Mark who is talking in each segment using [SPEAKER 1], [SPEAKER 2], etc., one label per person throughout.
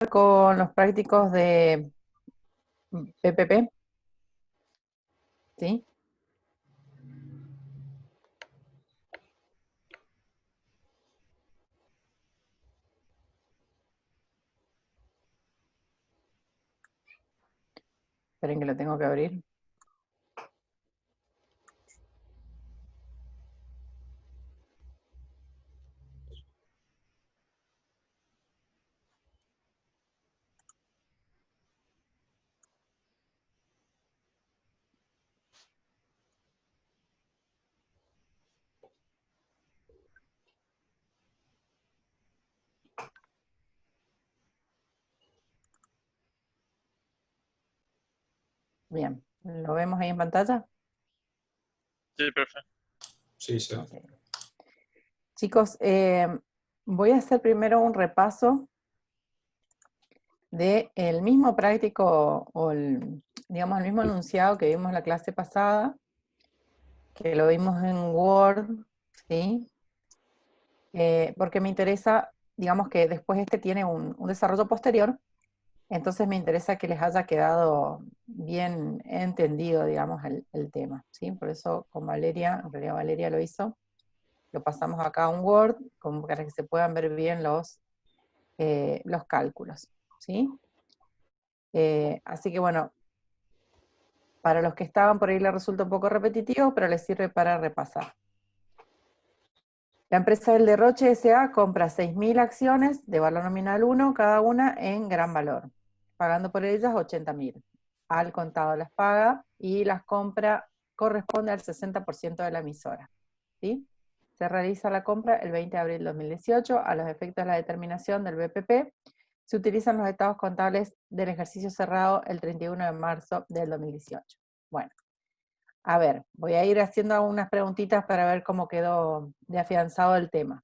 [SPEAKER 1] con los prácticos de PPP, ¿sí? Esperen que lo tengo que abrir. Bien, ¿lo vemos ahí en pantalla?
[SPEAKER 2] Sí, perfecto.
[SPEAKER 3] Sí, sí.
[SPEAKER 1] Okay. Chicos, voy a hacer primero un repaso del mismo práctico, o digamos, el mismo enunciado que vimos en la clase pasada, que lo vimos en Word, ¿sí? Porque me interesa, digamos que después este tiene un desarrollo posterior, entonces me interesa que les haya quedado bien entendido, digamos, el tema, ¿sí? Por eso con Valeria, en realidad Valeria lo hizo, lo pasamos acá a un Word, como para que se puedan ver bien los cálculos, ¿sí? Así que bueno, para los que estaban por ahí les resulta un poco repetitivo, pero les sirve para repasar. La empresa del Derroche S.A. compra 6.000 acciones de valor nominal 1, cada una en gran valor, pagando por ellas 80.000. Al contado las paga y las compra corresponde al 60% de la emisora, ¿sí? Se realiza la compra el 20 de abril de 2018, a los efectos de la determinación del BPP, se utilizan los estados contables del ejercicio cerrado el 31 de marzo del 2018. Bueno, a ver, voy a ir haciendo unas preguntitas para ver cómo quedó de afianzado el tema.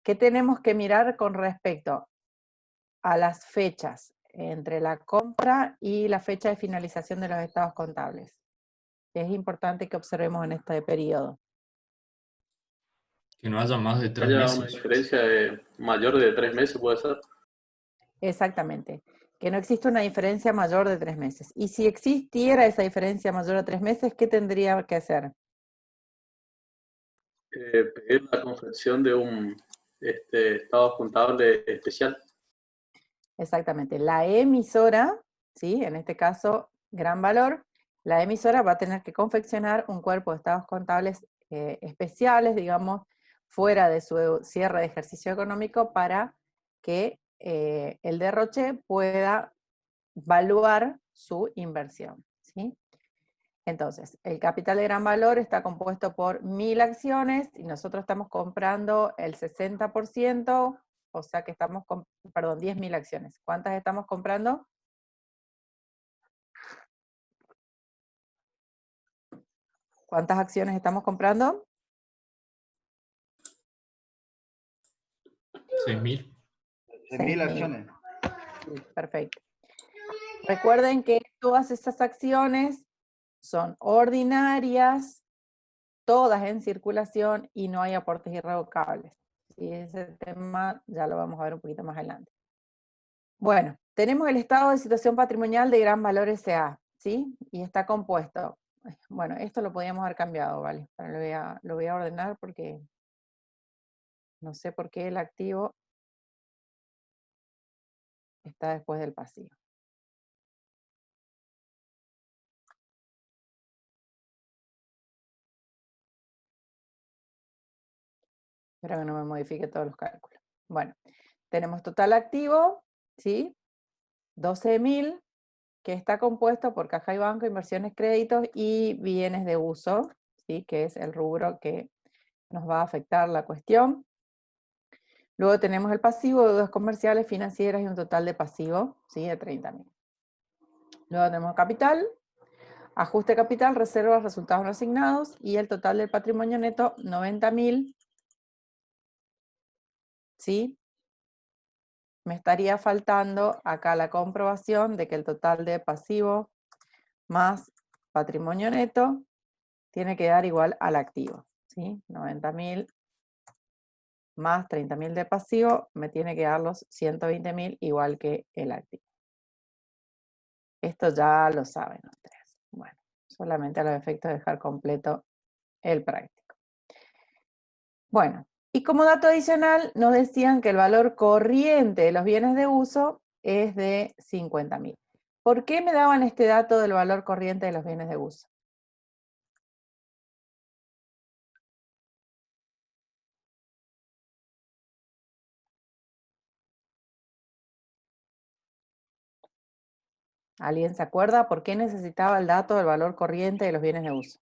[SPEAKER 1] ¿Qué tenemos que mirar con respecto a las fechas entre la compra y la fecha de finalización de los estados contables? Es importante que observemos en este periodo.
[SPEAKER 3] Que no haya más de 3
[SPEAKER 4] Haya una
[SPEAKER 3] meses.
[SPEAKER 4] diferencia mayor de 3 meses, puede ser.
[SPEAKER 1] Exactamente. Que no existe una diferencia mayor de 3 meses. Y si existiera esa diferencia mayor de 3 meses, ¿qué tendría que hacer?
[SPEAKER 4] Pedir la confección de un estado contable especial.
[SPEAKER 1] Exactamente. La emisora, ¿sí? En este caso, gran valor, la emisora va a tener que confeccionar un cuerpo de estados contables especiales, digamos, fuera de su cierre de ejercicio económico para que el derroche pueda valuar su inversión, ¿sí? Entonces, el capital de gran valor está compuesto por 1.000 acciones y nosotros estamos comprando el 60%, o sea que estamos, perdón, 10.000 acciones. ¿Cuántas estamos comprando? ¿Cuántas acciones estamos comprando?
[SPEAKER 3] 6.000.
[SPEAKER 5] 6.000 acciones.
[SPEAKER 1] Sí, perfecto. Recuerden que todas estas acciones son ordinarias, todas en circulación y no hay aportes irrevocables. Y ese tema ya lo vamos a ver un poquito más adelante. Bueno, tenemos el estado de situación patrimonial de Gran Valor S.A., ¿sí? Y está compuesto. Bueno, esto lo podíamos haber cambiado, ¿vale? Pero lo voy a ordenar porque no sé por qué el activo está después del pasivo. Espero que no me modifique todos los cálculos. Bueno, tenemos total activo, ¿sí? 12.000, que está compuesto por caja y banco, inversiones, créditos y bienes de uso, ¿sí? Que es el rubro que nos va a afectar la cuestión. Luego tenemos el pasivo, deudas comerciales, financieras y un total de pasivo, ¿sí? De 30.000. Luego tenemos capital, ajuste capital, reservas, resultados no asignados y el total del patrimonio neto, 90.000, ¿sí? Me estaría faltando acá la comprobación de que el total de pasivo más patrimonio neto tiene que dar igual al activo, ¿sí? 90.000 más 30.000 de pasivo, me tiene que dar los 120.000 igual que el activo. Esto ya lo saben ustedes. Bueno, solamente a los efectos de dejar completo el práctico. Bueno, y como dato adicional, nos decían que el valor corriente de los bienes de uso es de 50.000. ¿Por qué me daban este dato del valor corriente de los bienes de uso? ¿Alguien se acuerda por qué necesitaba el dato del valor corriente de los bienes de uso?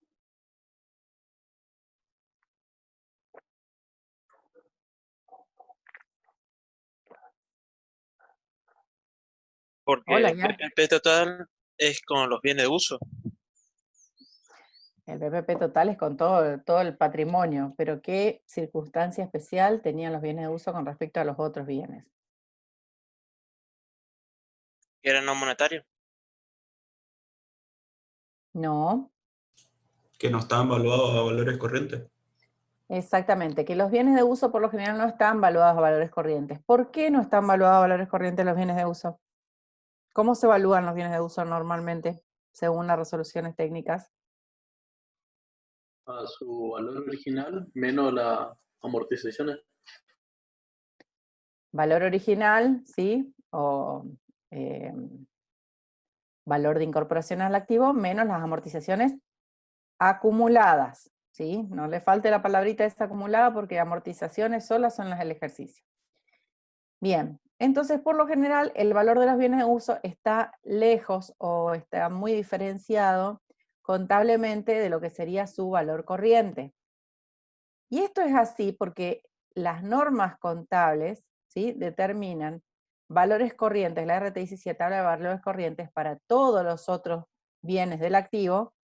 [SPEAKER 2] Porque
[SPEAKER 1] Hola,
[SPEAKER 2] el
[SPEAKER 1] ya.
[SPEAKER 2] BPP total es con los bienes de uso.
[SPEAKER 1] El BPP total es con todo el patrimonio, pero ¿qué circunstancia especial tenían los bienes de uso con respecto a los otros bienes?
[SPEAKER 2] Que era no monetario.
[SPEAKER 1] No,
[SPEAKER 3] Que no estaban valuados a valores corrientes.
[SPEAKER 1] exactamente, que los bienes de uso por lo general no están valuados a valores corrientes. ¿Por qué no están valuados a valores corrientes los bienes de uso? ¿Cómo se evalúan los bienes de uso normalmente, según las resoluciones técnicas?
[SPEAKER 4] A su valor original menos las amortizaciones.
[SPEAKER 1] Valor original, ¿sí? O valor de incorporación al activo menos las amortizaciones acumuladas, ¿sí? No le falte la palabrita esta acumulada porque amortizaciones solas son las del ejercicio. Bien, entonces por lo general el valor de los bienes de uso está lejos o está muy diferenciado contablemente de lo que sería su valor corriente. Y esto es así porque las normas contables, ¿sí?, determinan valores corrientes, la RT17 habla de valores corrientes para todos los otros bienes del activo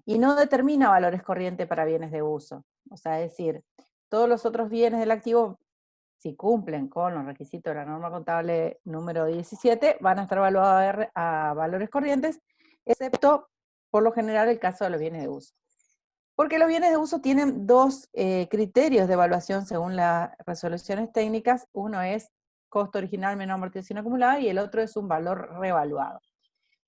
[SPEAKER 1] y no determina valores corrientes para bienes de uso. O sea, es decir, todos los otros bienes del activo, si cumplen con los requisitos de la norma contable número 17, van a estar evaluados a valores corrientes, excepto, por lo general, el caso de los bienes de uso. Porque los bienes de uso tienen dos criterios de evaluación según las resoluciones técnicas. Uno es costo original menos amortización acumulada y el otro es un valor revaluado.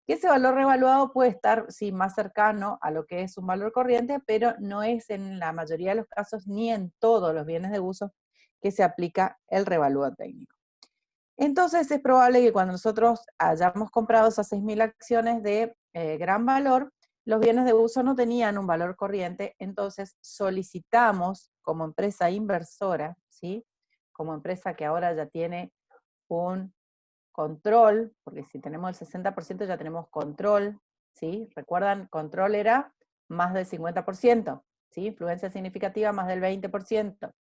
[SPEAKER 1] Y ese valor revaluado puede estar, sí, más cercano a lo que es un valor corriente, pero no es en la mayoría de los casos ni en todos los bienes de uso que se aplica el revalúo técnico. Entonces es probable que cuando nosotros hayamos comprado esas 6.000 acciones de gran valor, los bienes de uso no tenían un valor corriente, entonces solicitamos como empresa inversora, ¿sí?, como empresa que ahora ya tiene un control, porque si tenemos el 60% ya tenemos control, ¿sí? ¿Recuerdan? Control era más del 50%, ¿sí? Influencia significativa más del 20%.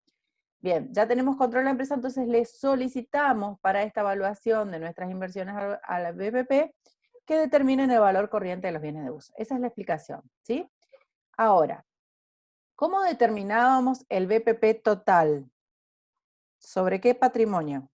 [SPEAKER 1] Bien, ya tenemos control de la empresa, entonces le solicitamos para esta evaluación de nuestras inversiones a la BPP que determinen el valor corriente de los bienes de uso. Esa es la explicación, ¿sí? Ahora, ¿cómo determinábamos el BPP total? ¿Sobre qué patrimonio?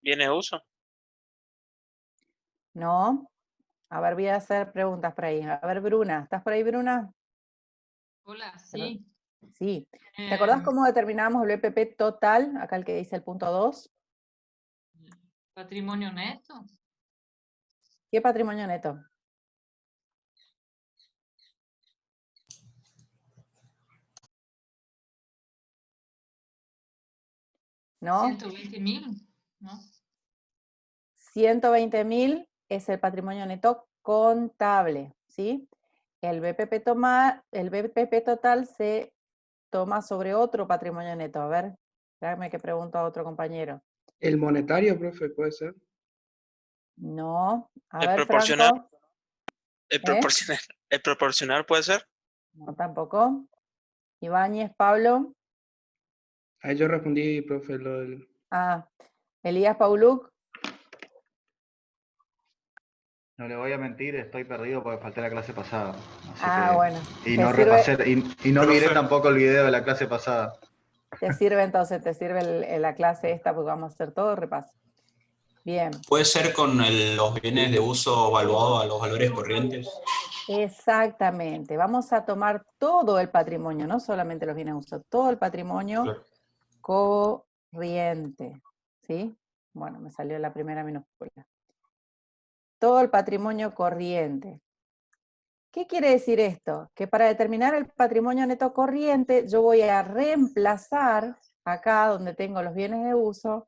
[SPEAKER 2] Bienes de uso.
[SPEAKER 1] No. A ver, voy a hacer preguntas por ahí. A ver, Bruna, ¿estás por ahí, Bruna?
[SPEAKER 6] Hola, sí.
[SPEAKER 1] Sí. ¿Te acordás
[SPEAKER 6] Em,
[SPEAKER 1] cómo determinábamos el BPP total? Acá el que dice el punto 2.
[SPEAKER 6] Patrimonio neto.
[SPEAKER 1] ¿Qué patrimonio neto? ¿No?
[SPEAKER 6] 120.000, ¿no?
[SPEAKER 1] 120.000 es el patrimonio neto contable, ¿sí? El BPP total se toma sobre otro patrimonio neto. A ver, déjame que pregunto a otro compañero.
[SPEAKER 7] El monetario, profe, puede ser.
[SPEAKER 1] No. A
[SPEAKER 2] El
[SPEAKER 1] ver,
[SPEAKER 2] proporcional.
[SPEAKER 1] Franco.
[SPEAKER 2] El proporcional. El proporcional puede ser.
[SPEAKER 1] No, tampoco. Ibáñez, Pablo.
[SPEAKER 7] Ahí yo respondí, profe, lo del...
[SPEAKER 1] Ah, Elías Pauluc.
[SPEAKER 5] No le voy a mentir, estoy perdido porque falté la clase pasada. Así
[SPEAKER 1] Ah,
[SPEAKER 5] que,
[SPEAKER 1] bueno.
[SPEAKER 5] y
[SPEAKER 1] Te
[SPEAKER 5] no
[SPEAKER 1] sirve,
[SPEAKER 5] repasé, y no miré
[SPEAKER 3] Profe.
[SPEAKER 5] tampoco el video de la clase pasada.
[SPEAKER 1] te sirve entonces, te sirve la clase esta porque vamos a hacer todo repaso. Bien.
[SPEAKER 3] ¿Puede ser con los bienes de uso evaluados a los valores corrientes?
[SPEAKER 1] Exactamente. Vamos a tomar todo el patrimonio, no solamente los bienes de uso, todo el patrimonio
[SPEAKER 3] Claro.
[SPEAKER 1] corriente. ¿Sí? Bueno, me salió la primera minúscula. Todo el patrimonio corriente. ¿Qué quiere decir esto? Que para determinar el patrimonio neto corriente, yo voy a reemplazar, acá donde tengo los bienes de uso,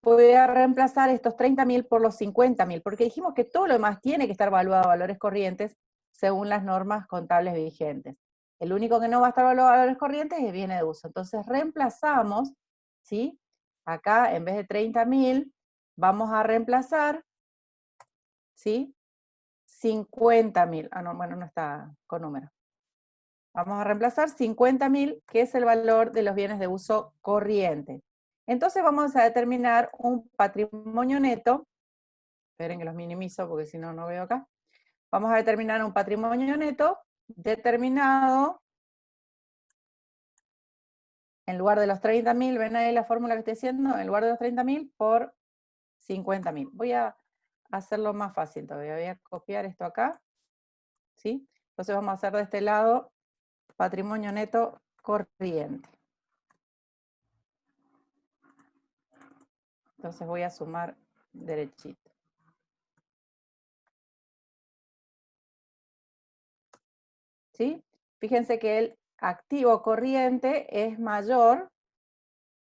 [SPEAKER 1] voy a reemplazar estos 30.000 por los 50.000, porque dijimos que todo lo demás tiene que estar valuado a valores corrientes según las normas contables vigentes. El único que no va a estar valuado a valores corrientes es bienes de uso. Entonces reemplazamos, ¿sí? Acá en vez de 30.000, vamos a reemplazar, ¿sí? 50.000. Ah, no, bueno, no está con número. Vamos a reemplazar 50.000, que es el valor de los bienes de uso corriente. Entonces vamos a determinar un patrimonio neto. Esperen que los minimizo porque si no, no veo acá. Vamos a determinar un patrimonio neto determinado en lugar de los 30.000, ven ahí la fórmula que estoy haciendo, en lugar de los 30.000 por 50.000. Voy a hacerlo más fácil todavía. Voy a copiar esto acá. ¿Sí? Entonces vamos a hacer de este lado patrimonio neto corriente. Entonces voy a sumar derechito. ¿Sí? Fíjense que el activo corriente es mayor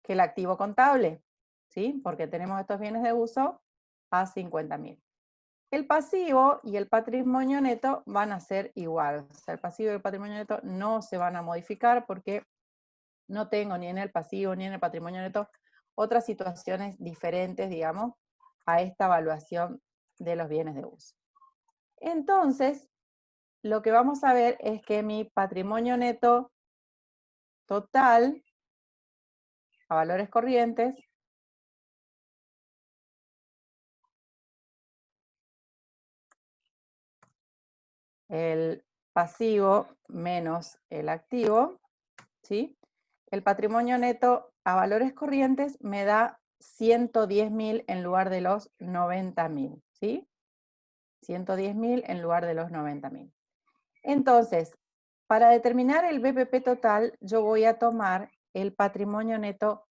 [SPEAKER 1] que el activo contable, ¿sí? Porque tenemos estos bienes de uso a 50.000. El pasivo y el patrimonio neto van a ser iguales. O sea, el pasivo y el patrimonio neto no se van a modificar porque no tengo ni en el pasivo ni en el patrimonio neto otras situaciones diferentes, digamos, a esta evaluación de los bienes de uso. Entonces, lo que vamos a ver es que mi patrimonio neto total, a valores corrientes, el pasivo menos el activo, ¿sí? El patrimonio neto a valores corrientes me da 110.000 en lugar de los 90.000, ¿sí? 110.000 en lugar de los 90.000. Entonces, para determinar el BPP total, yo voy a tomar el patrimonio neto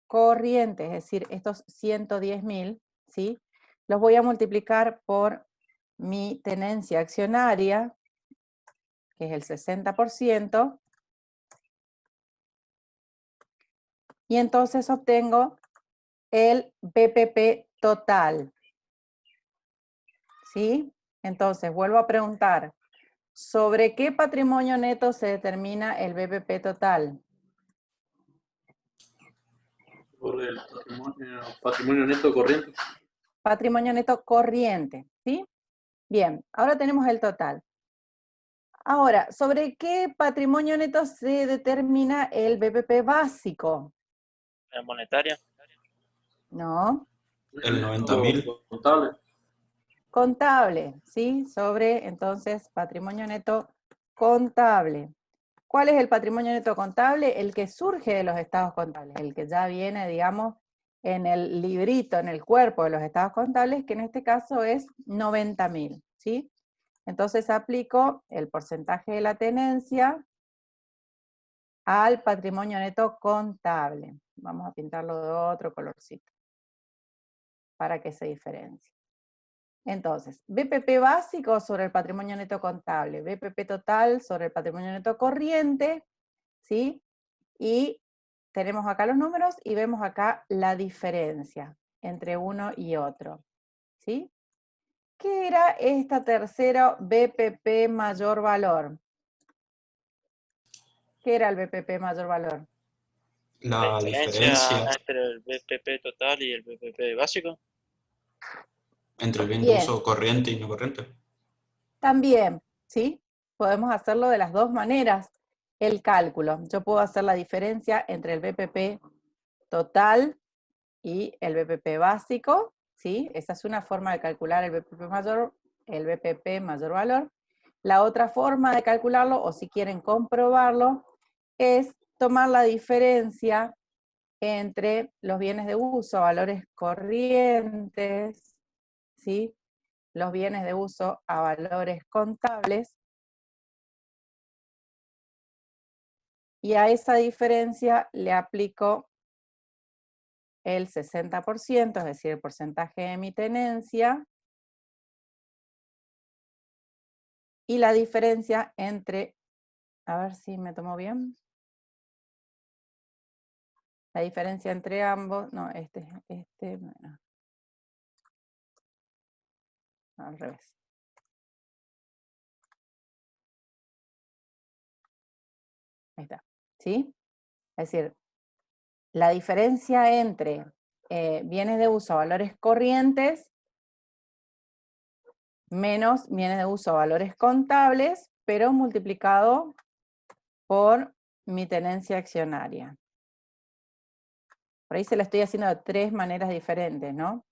[SPEAKER 1] corriente, es decir, estos 110.000, ¿sí? Los voy a multiplicar por mi tenencia accionaria, que es el 60%, y entonces obtengo el BPP total. ¿Sí? Entonces, vuelvo a preguntar, ¿sobre qué patrimonio neto se determina el BPP total?
[SPEAKER 4] Sobre el patrimonio neto corriente.
[SPEAKER 1] Patrimonio neto corriente, ¿sí? Bien, ahora tenemos el total. Ahora, ¿sobre qué patrimonio neto se determina el BPP básico?
[SPEAKER 2] ¿El monetario?
[SPEAKER 1] No.
[SPEAKER 3] El 90.000.
[SPEAKER 4] Contable.
[SPEAKER 1] Contable, ¿sí? Sobre, entonces, patrimonio neto contable. ¿Cuál es el patrimonio neto contable? El que surge de los estados contables, el que ya viene, digamos, en el librito, en el cuerpo de los estados contables, que en este caso es 90.000, ¿sí? Entonces aplico el porcentaje de la tenencia al patrimonio neto contable. Vamos a pintarlo de otro colorcito, para que se diferencie. Entonces, BPP básico sobre el patrimonio neto contable, BPP total sobre el patrimonio neto corriente, ¿sí? Y tenemos acá los números y vemos acá la diferencia entre uno y otro, ¿sí? ¿Qué era esta tercera BPP mayor valor? ¿Qué era el BPP mayor valor?
[SPEAKER 3] La
[SPEAKER 2] diferencia
[SPEAKER 3] diferencia
[SPEAKER 2] entre el BPP total y el BPP básico.
[SPEAKER 3] entre el bien de
[SPEAKER 1] Bien.
[SPEAKER 3] uso corriente y no corriente.
[SPEAKER 1] También, ¿sí? Podemos hacerlo de las dos maneras, el cálculo. Yo puedo hacer la diferencia entre el BPP total y el BPP básico, ¿sí? Esa es una forma de calcular el BPP mayor valor. La otra forma de calcularlo, o si quieren comprobarlo, es tomar la diferencia entre los bienes de uso, valores corrientes, ¿sí? Los bienes de uso a valores contables, y a esa diferencia le aplico el 60%, es decir, el porcentaje de mi tenencia, y la diferencia entre, a ver si me tomo bien, la diferencia entre ambos, no, bueno, al revés. Ahí está, ¿sí? Es decir, la diferencia entre bienes de uso a valores corrientes menos bienes de uso a valores contables, pero multiplicado por mi tenencia accionaria. Por ahí se la estoy haciendo de 3 maneras diferentes, ¿no?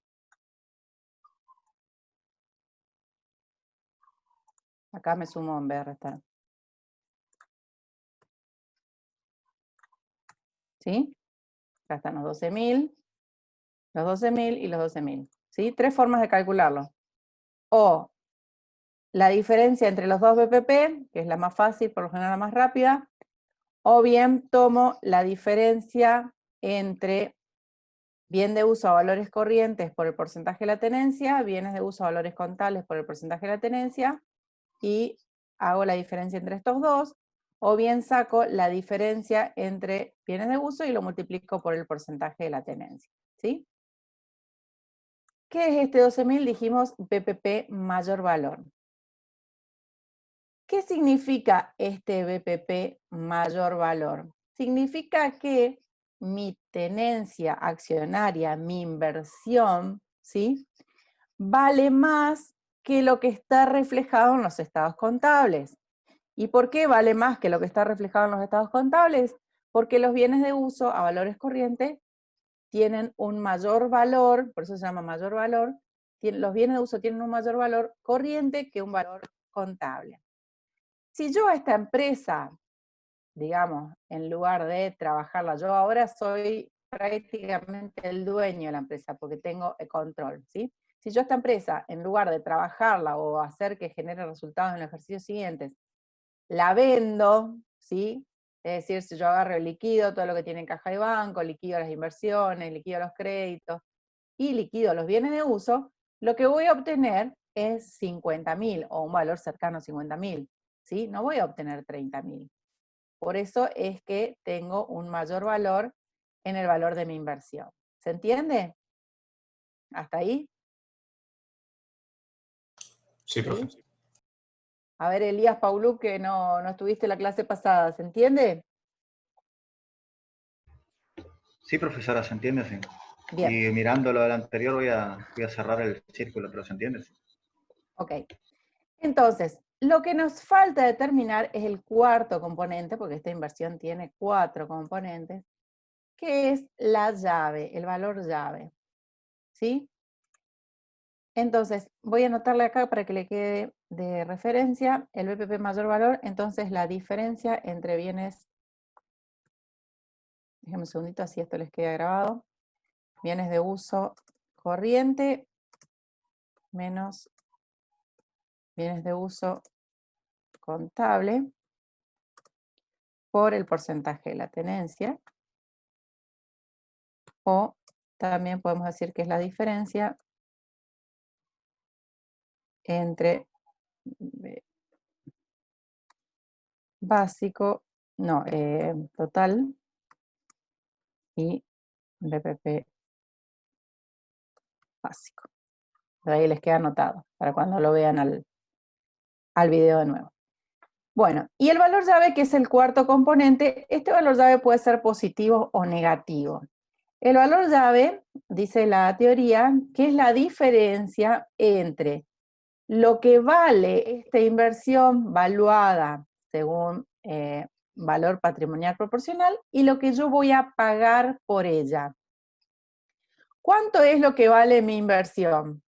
[SPEAKER 1] Acá me sumo en vez de restar. ¿Sí? Acá están los 12.000 y los 12.000. ¿Sí? 3 formas de calcularlo. O la diferencia entre los dos BPP, que es la más fácil, por lo general la más rápida, o bien tomo la diferencia entre bien de uso a valores corrientes por el porcentaje de la tenencia, bienes de uso a valores contables por el porcentaje de la tenencia, y hago la diferencia entre estos dos, o bien saco la diferencia entre bienes de uso y lo multiplico por el porcentaje de la tenencia, ¿sí? ¿Qué es este 12.000? Dijimos BPP mayor valor. ¿Qué significa este BPP mayor valor? Significa que mi tenencia accionaria, mi inversión, ¿sí?, vale más que lo que está reflejado en los estados contables. ¿Y por qué vale más que lo que está reflejado en los estados contables? Porque los bienes de uso a valores corrientes tienen un mayor valor, por eso se llama mayor valor, los bienes de uso tienen un mayor valor corriente que un valor contable. Si yo a esta empresa, digamos, en lugar de trabajarla, yo ahora soy prácticamente el dueño de la empresa porque tengo el control, ¿sí? Si yo a esta empresa, en lugar de trabajarla o hacer que genere resultados en los ejercicios siguientes, la vendo, ¿sí? Es decir, si yo agarro el liquido, todo lo que tiene en caja de banco, liquido las inversiones, liquido los créditos y liquido los bienes de uso, lo que voy a obtener es 50.000 o un valor cercano a 50.000, ¿sí? No voy a obtener 30.000. Por eso es que tengo un mayor valor en el valor de mi inversión. ¿Se entiende? ¿Hasta ahí?
[SPEAKER 3] Sí, profe.
[SPEAKER 1] ¿Sí? A ver, Elías Paulú, que no estuviste en la clase pasada, ¿se entiende?
[SPEAKER 5] Sí, profesora, se entiende, sí.
[SPEAKER 1] Bien.
[SPEAKER 5] Y mirando lo del anterior voy a cerrar el círculo, pero se entiende, sí.
[SPEAKER 1] Ok. Entonces, lo que nos falta determinar es el cuarto componente, porque esta inversión tiene 4 componentes, que es la llave, el valor llave. ¿Sí? Entonces, voy a anotarle acá para que le quede de referencia el BPP mayor valor, entonces la diferencia entre bienes, déjenme un segundito, así esto les queda grabado, bienes de uso corriente menos bienes de uso contable por el porcentaje de la tenencia, o también podemos decir que es la diferencia entre básico, no, total y BPP básico. De ahí les queda anotado, para cuando lo vean al video de nuevo. Bueno, y el valor llave, que es el cuarto componente, este valor llave puede ser positivo o negativo. El valor llave, dice la teoría, que es la diferencia entre lo que vale esta inversión valuada según valor patrimonial proporcional y lo que yo voy a pagar por ella. ¿Cuánto es lo que vale mi inversión?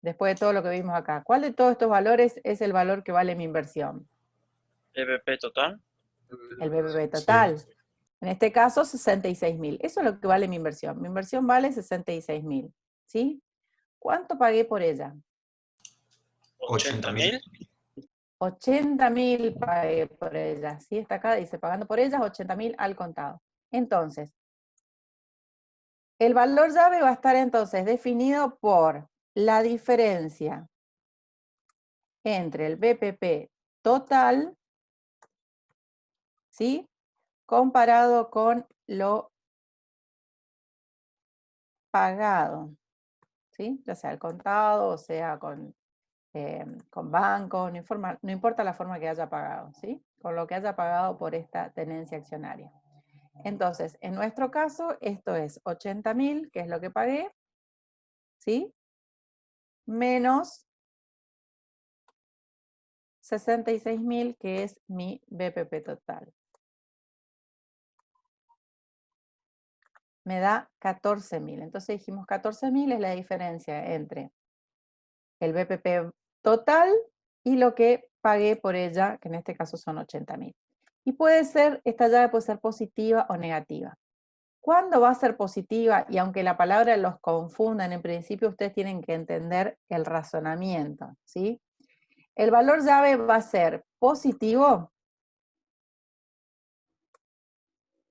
[SPEAKER 1] Después de todo lo que vimos acá. ¿Cuál de todos estos valores es el valor que vale mi inversión?
[SPEAKER 2] BPP total.
[SPEAKER 1] El BPP total.
[SPEAKER 3] Sí.
[SPEAKER 1] En este caso, 66.000. Eso es lo que vale mi inversión. Mi inversión vale 66.000, ¿sí? ¿Cuánto pagué por ella?
[SPEAKER 3] 80.000.
[SPEAKER 1] 80.000 pagué por ella, ¿sí? Está acá, dice, pagando por ellas 80.000 al contado. Entonces, el valor llave va a estar entonces definido por la diferencia entre el BPP total, ¿sí? Comparado con lo pagado, ¿sí? Ya sea el contado, o sea con banco, no importa la forma que haya pagado, ¿sí? Con lo que haya pagado por esta tenencia accionaria. Entonces, en nuestro caso, esto es 80.000, que es lo que pagué, ¿sí? Menos 66.000, que es mi BPP total. Me da 14.000. Entonces dijimos 14.000 es la diferencia entre el BPP total y lo que pagué por ella, que en este caso son 80.000. Y puede ser, esta llave puede ser positiva o negativa. ¿Cuándo va a ser positiva? Y aunque la palabra los confundan, en principio ustedes tienen que entender el razonamiento, ¿sí? El valor llave va a ser positivo.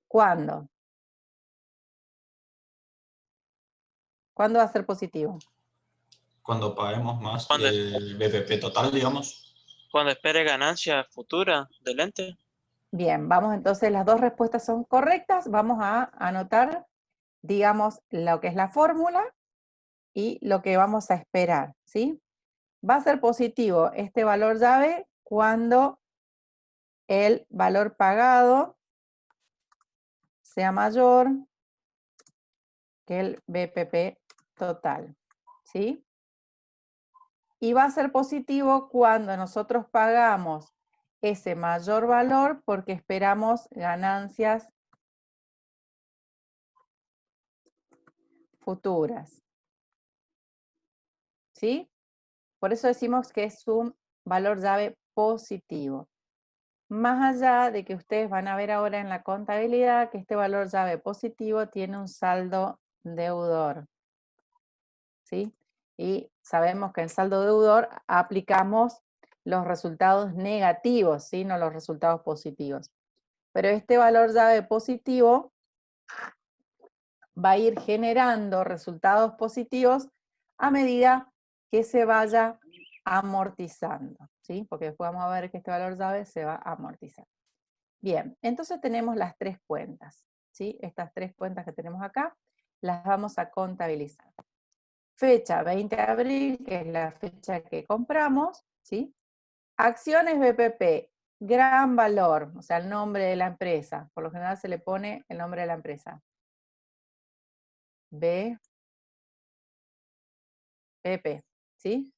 [SPEAKER 1] ¿Cuándo? ¿Cuándo va a ser positivo?
[SPEAKER 3] Cuando paguemos más
[SPEAKER 2] Cuando,
[SPEAKER 3] del BPP total, digamos.
[SPEAKER 2] cuando espere ganancia futura del ente.
[SPEAKER 1] Bien, vamos entonces, las dos respuestas son correctas. Vamos a anotar, digamos, lo que es la fórmula y lo que vamos a esperar, ¿sí? Va a ser positivo este valor llave cuando el valor pagado sea mayor que el BPP total, ¿sí? Y va a ser positivo cuando nosotros pagamos ese mayor valor porque esperamos ganancias futuras, ¿sí? Por eso decimos que es un valor llave positivo. Más allá de que ustedes van a ver ahora en la contabilidad que este valor llave positivo tiene un saldo deudor, ¿sí? Y sabemos que en saldo deudor aplicamos los resultados negativos, ¿sí? No los resultados positivos. Pero este valor llave positivo va a ir generando resultados positivos a medida que se vaya amortizando, ¿sí? Porque después vamos a ver que este valor llave se va a amortizar. Bien, entonces tenemos las tres cuentas, ¿sí? Estas tres cuentas que tenemos acá, las vamos a contabilizar. Fecha 20 de abril, que es la fecha que compramos, ¿sí? Acciones BPP, gran valor, o sea, el nombre de la empresa. Por lo general se le pone el nombre de la empresa. BPP, ¿sí?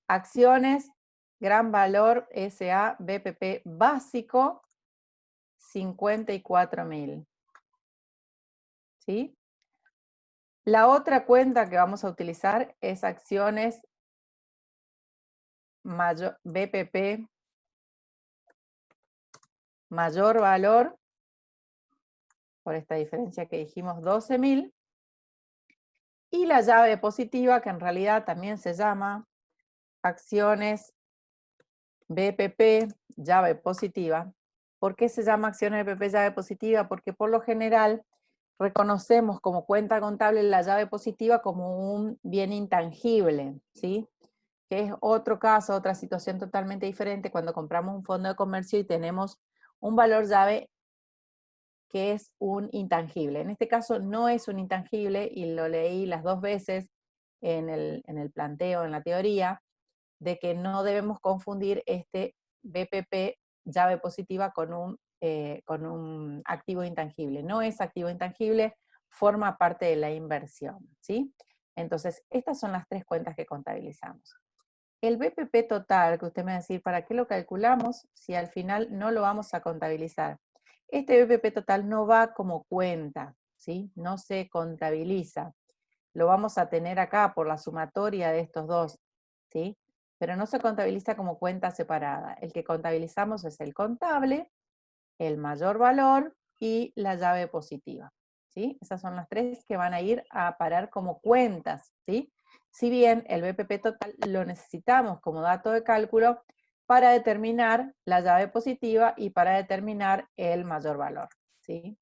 [SPEAKER 1] Acciones, gran valor, SA, BPP básico, 54.000, ¿sí? La otra cuenta que vamos a utilizar es acciones BPP mayor valor, por esta diferencia que dijimos, 12.000. Y la llave positiva, que en realidad también se llama acciones BPP llave positiva. ¿Por qué se llama acciones BPP llave positiva? Porque por lo general reconocemos como cuenta contable la llave positiva como un bien intangible, ¿sí? Que es otro caso, otra situación totalmente diferente cuando compramos un fondo de comercio y tenemos un valor llave que es un intangible. En este caso no es un intangible y lo leí las dos veces en el planteo, en la teoría, de que no debemos confundir este BPP llave positiva con un activo intangible. No es activo intangible, forma parte de la inversión, ¿sí? Entonces, estas son las tres cuentas que contabilizamos. El BPP total, que usted me va a decir, ¿para qué lo calculamos si al final no lo vamos a contabilizar? Este BPP total no va como cuenta, ¿sí? No se contabiliza. Lo vamos a tener acá por la sumatoria de estos dos, ¿sí? Pero no se contabiliza como cuenta separada. El que contabilizamos es el contable, el mayor valor y la llave positiva, ¿sí? Esas son las tres que van a ir a parar como cuentas, ¿sí? Si bien el BPP total lo necesitamos como dato de cálculo para determinar la llave positiva y para determinar el mayor valor, ¿sí?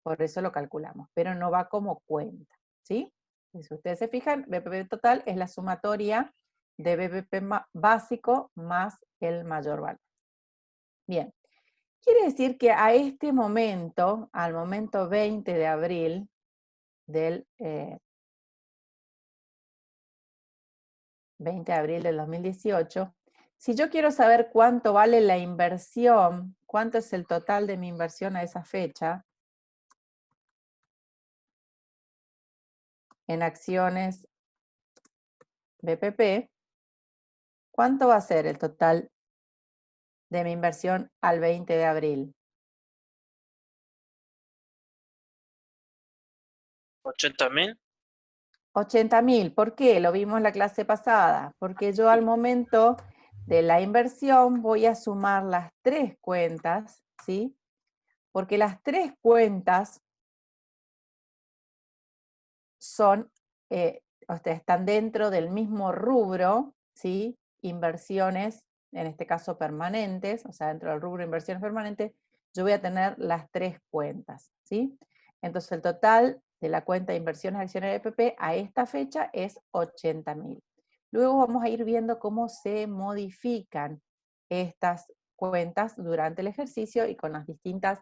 [SPEAKER 1] Por eso lo calculamos, pero no va como cuenta, ¿sí? Y si ustedes se fijan, BPP total es la sumatoria de BPP básico más el mayor valor. Bien, quiere decir que a este momento, al momento 20 de abril del 20 de abril del 2018, si yo quiero saber cuánto vale la inversión, cuánto es el total de mi inversión a esa fecha, en acciones BPP, ¿cuánto va a ser el total de mi inversión al 20 de abril?
[SPEAKER 2] 80.000.
[SPEAKER 1] 80.000, ¿por qué? Lo vimos en la clase pasada, porque yo al momento de la inversión voy a sumar las tres cuentas, ¿sí? Porque las tres cuentas son, están dentro del mismo rubro, ¿sí? Inversiones, en este caso permanentes, o sea, dentro del rubro inversiones permanentes, yo voy a tener las tres cuentas, ¿sí? Entonces el total de la cuenta de inversiones acciones de EPP a esta fecha es 80.000. Luego vamos a ir viendo cómo se modifican estas cuentas durante el ejercicio y con las distintas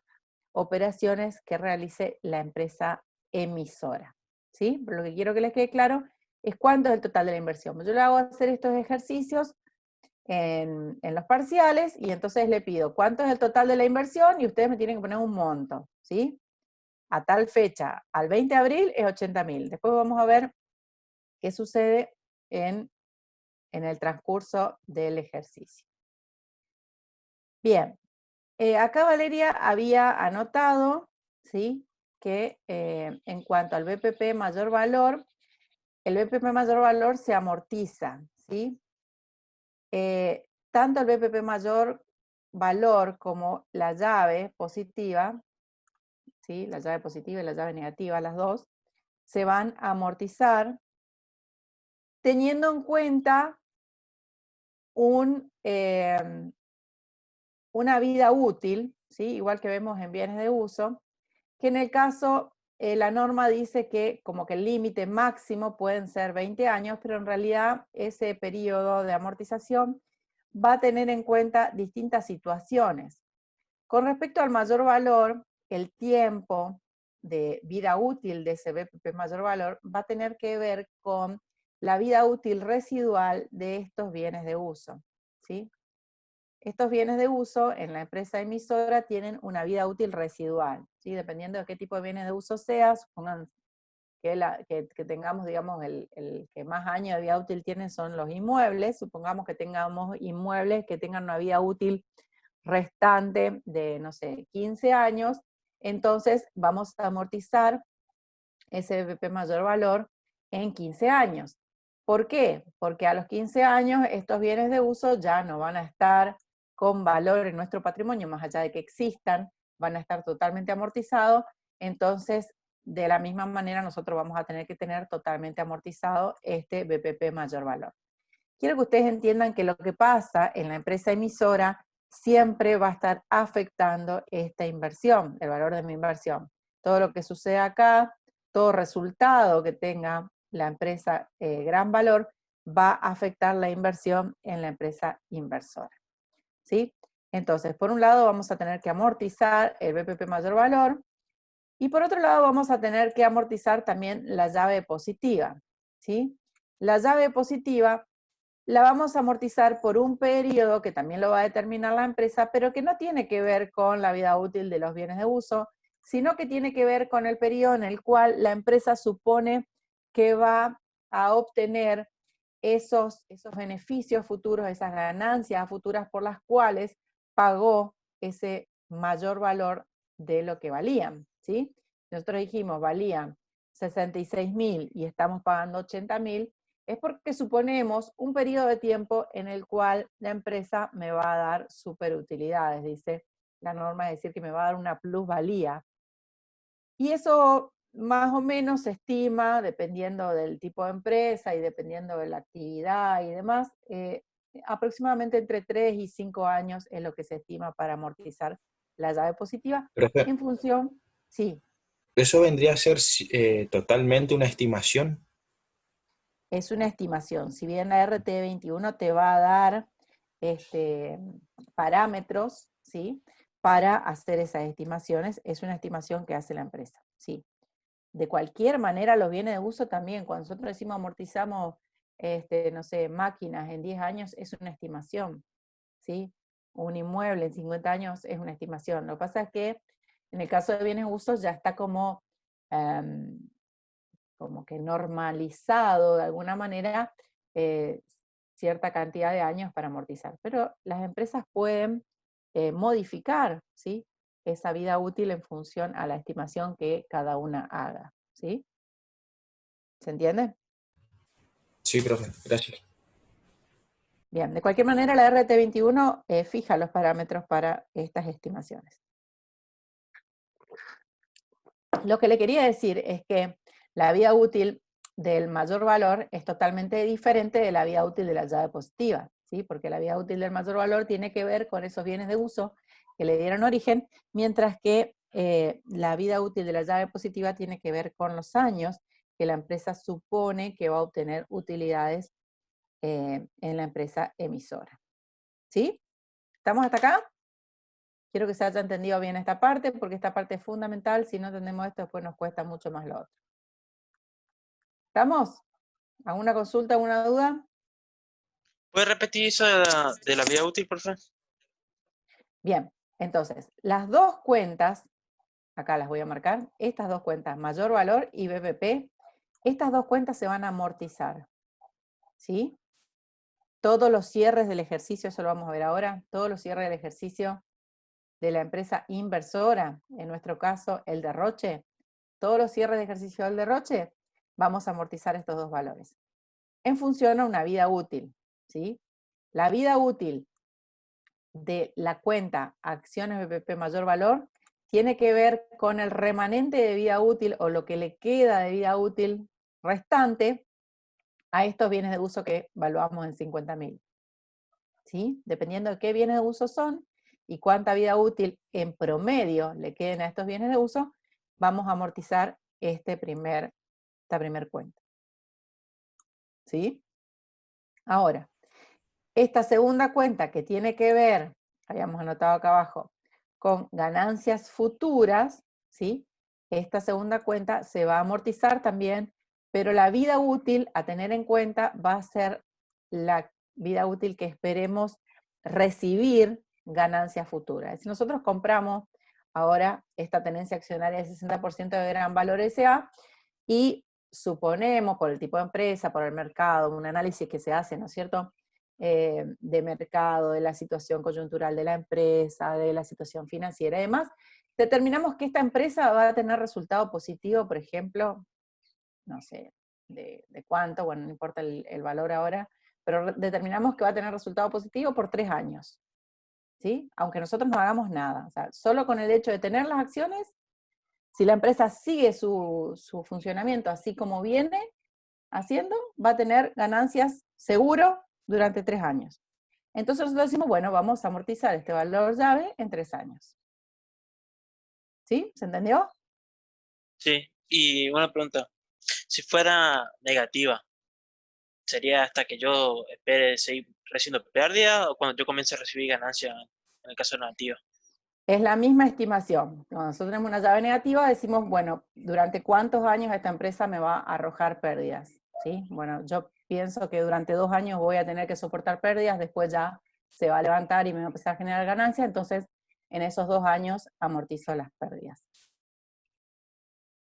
[SPEAKER 1] operaciones que realice la empresa emisora, ¿sí? Pero lo que quiero que les quede claro es cuánto es el total de la inversión. Yo le hago hacer estos ejercicios en los parciales y entonces le pido cuánto es el total de la inversión y ustedes me tienen que poner un monto, ¿sí? A tal fecha, al 20 de abril es 80.000. Después vamos a ver qué sucede en el transcurso del ejercicio. Bien, acá Valeria había anotado, ¿sí? Que en cuanto al BPP mayor valor, el BPP mayor valor se amortiza, ¿sí? Tanto el BPP mayor valor como la llave positiva, ¿sí? La llave positiva y la llave negativa, las dos, se van a amortizar teniendo en cuenta una vida útil, ¿sí? Igual que vemos en bienes de uso, que en el caso, la norma dice que como que el límite máximo pueden ser 20 años, pero en realidad ese periodo de amortización va a tener en cuenta distintas situaciones. Con respecto al mayor valor, el tiempo de vida útil de ese BPP mayor valor va a tener que ver con la vida útil residual de estos bienes de uso, ¿sí? Estos bienes de uso en la empresa emisora tienen una vida útil residual, ¿sí? Dependiendo de qué tipo de bienes de uso sea, supongan que tengamos, digamos, el que más años de vida útil tienen son los inmuebles, supongamos que tengamos inmuebles que tengan una vida útil restante de, no sé, 15 años, entonces vamos a amortizar ese BPP mayor valor en 15 años. ¿Por qué? Porque a los 15 años estos bienes de uso ya no van a estar con valor en nuestro patrimonio, más allá de que existan, van a estar totalmente amortizados, entonces de la misma manera nosotros vamos a tener que tener totalmente amortizado este BPP mayor valor. Quiero que ustedes entiendan que lo que pasa en la empresa emisora siempre va a estar afectando esta inversión, el valor de mi inversión. Todo lo que sucede acá, todo resultado que tenga la empresa gran valor, va a afectar la inversión en la empresa inversora, ¿sí? Entonces, por un lado vamos a tener que amortizar el BPP mayor valor, y por otro lado vamos a tener que amortizar también la llave positiva, ¿sí? La llave positiva la vamos a amortizar por un periodo que también lo va a determinar la empresa, pero que no tiene que ver con la vida útil de los bienes de uso, sino que tiene que ver con el periodo en el cual la empresa supone que va a obtener esos beneficios futuros, esas ganancias futuras por las cuales pagó ese mayor valor de lo que valían, ¿sí? Nosotros dijimos, valían 66.000 y estamos pagando 80.000, es porque suponemos un periodo de tiempo en el cual la empresa me va a dar superutilidades, dice la norma es decir que me va a dar una plusvalía. Y eso más o menos se estima, dependiendo del tipo de empresa y dependiendo de la actividad y demás, aproximadamente entre 3 y 5 años es lo que se estima para amortizar la llave positiva,
[SPEAKER 8] Profe,
[SPEAKER 1] en función, sí,
[SPEAKER 8] ¿eso vendría a ser totalmente una estimación?
[SPEAKER 1] es una estimación. Si bien la RT21 te va a dar parámetros, ¿sí?, para hacer esas estimaciones, es una estimación que hace la empresa, sí. De cualquier manera, los bienes de uso también, cuando nosotros decimos amortizamos, no sé, máquinas en 10 años, es una estimación, ¿sí? Un inmueble en 50 años es una estimación. Lo que pasa es que en el caso de bienes de uso ya está como que normalizado de alguna manera cierta cantidad de años para amortizar. Pero las empresas pueden modificar, ¿sí?, esa vida útil en función a la estimación que cada una haga, ¿sí? ¿Se entiende?
[SPEAKER 8] Sí, profe, gracias.
[SPEAKER 1] Bien, de cualquier manera la RT21 fija los parámetros para estas estimaciones. Lo que le quería decir es que la vida útil del mayor valor es totalmente diferente de la vida útil de la llave positiva, ¿sí? Porque la vida útil del mayor valor tiene que ver con esos bienes de uso que le dieron origen, mientras que la vida útil de la llave positiva tiene que ver con los años que la empresa supone que va a obtener utilidades en la empresa emisora. ¿Sí? ¿Estamos hasta acá? Quiero que se haya entendido bien esta parte, porque esta parte es fundamental. Si no entendemos esto, después nos cuesta mucho más lo otro. ¿Estamos? ¿Alguna consulta, alguna duda?
[SPEAKER 2] ¿Puedes repetir eso de la vida útil, por favor?
[SPEAKER 1] Bien, entonces, las dos cuentas, acá las voy a marcar, estas dos cuentas, mayor valor y BPP, estas dos cuentas se van a amortizar, ¿sí? Todos los cierres del ejercicio, eso lo vamos a ver ahora, todos los cierres del ejercicio de la empresa inversora, en nuestro caso el derroche, todos los cierres de ejercicio del derroche, vamos a amortizar estos dos valores. En función a una vida útil, ¿sí? La vida útil de la cuenta acciones BPP mayor valor tiene que ver con el remanente de vida útil o lo que le queda de vida útil restante a estos bienes de uso que evaluamos en 50.000. ¿Sí? Dependiendo de qué bienes de uso son y cuánta vida útil en promedio le queden a estos bienes de uso, vamos a amortizar esta primer cuenta. ¿Sí? Ahora, esta segunda cuenta que tiene que ver, habíamos anotado acá abajo, con ganancias futuras, ¿sí? Esta segunda cuenta se va a amortizar también, pero la vida útil a tener en cuenta va a ser la vida útil que esperemos recibir ganancias futuras. Si nosotros compramos ahora esta tenencia accionaria de 60% de Gran Valor S.A. y suponemos, por el tipo de empresa, por el mercado, un análisis que se hace, ¿no es cierto?, de mercado, de la situación coyuntural de la empresa, de la situación financiera y demás, determinamos que esta empresa va a tener resultado positivo, por ejemplo, no sé, de cuánto, bueno, no importa el valor ahora, pero determinamos que va a tener resultado positivo por 3 años, ¿sí? Aunque nosotros no hagamos nada, o sea, solo con el hecho de tener las acciones, si la empresa sigue su funcionamiento así como viene haciendo, va a tener ganancias seguro durante 3 años. Entonces nosotros decimos, bueno, vamos a amortizar este valor llave en 3 años. ¿Sí? ¿Se entendió?
[SPEAKER 2] Sí, y una pregunta. Si fuera negativa, ¿sería hasta que yo espere seguir recibiendo pérdida o cuando yo comience a recibir ganancia en el caso negativo?
[SPEAKER 1] Es la misma estimación. Cuando nosotros tenemos una llave negativa, decimos, bueno, ¿durante cuántos años esta empresa me va a arrojar pérdidas? ¿Sí? Bueno, yo pienso que durante 2 años voy a tener que soportar pérdidas, después ya se va a levantar y me va a empezar a generar ganancias, entonces en esos 2 años amortizo las pérdidas.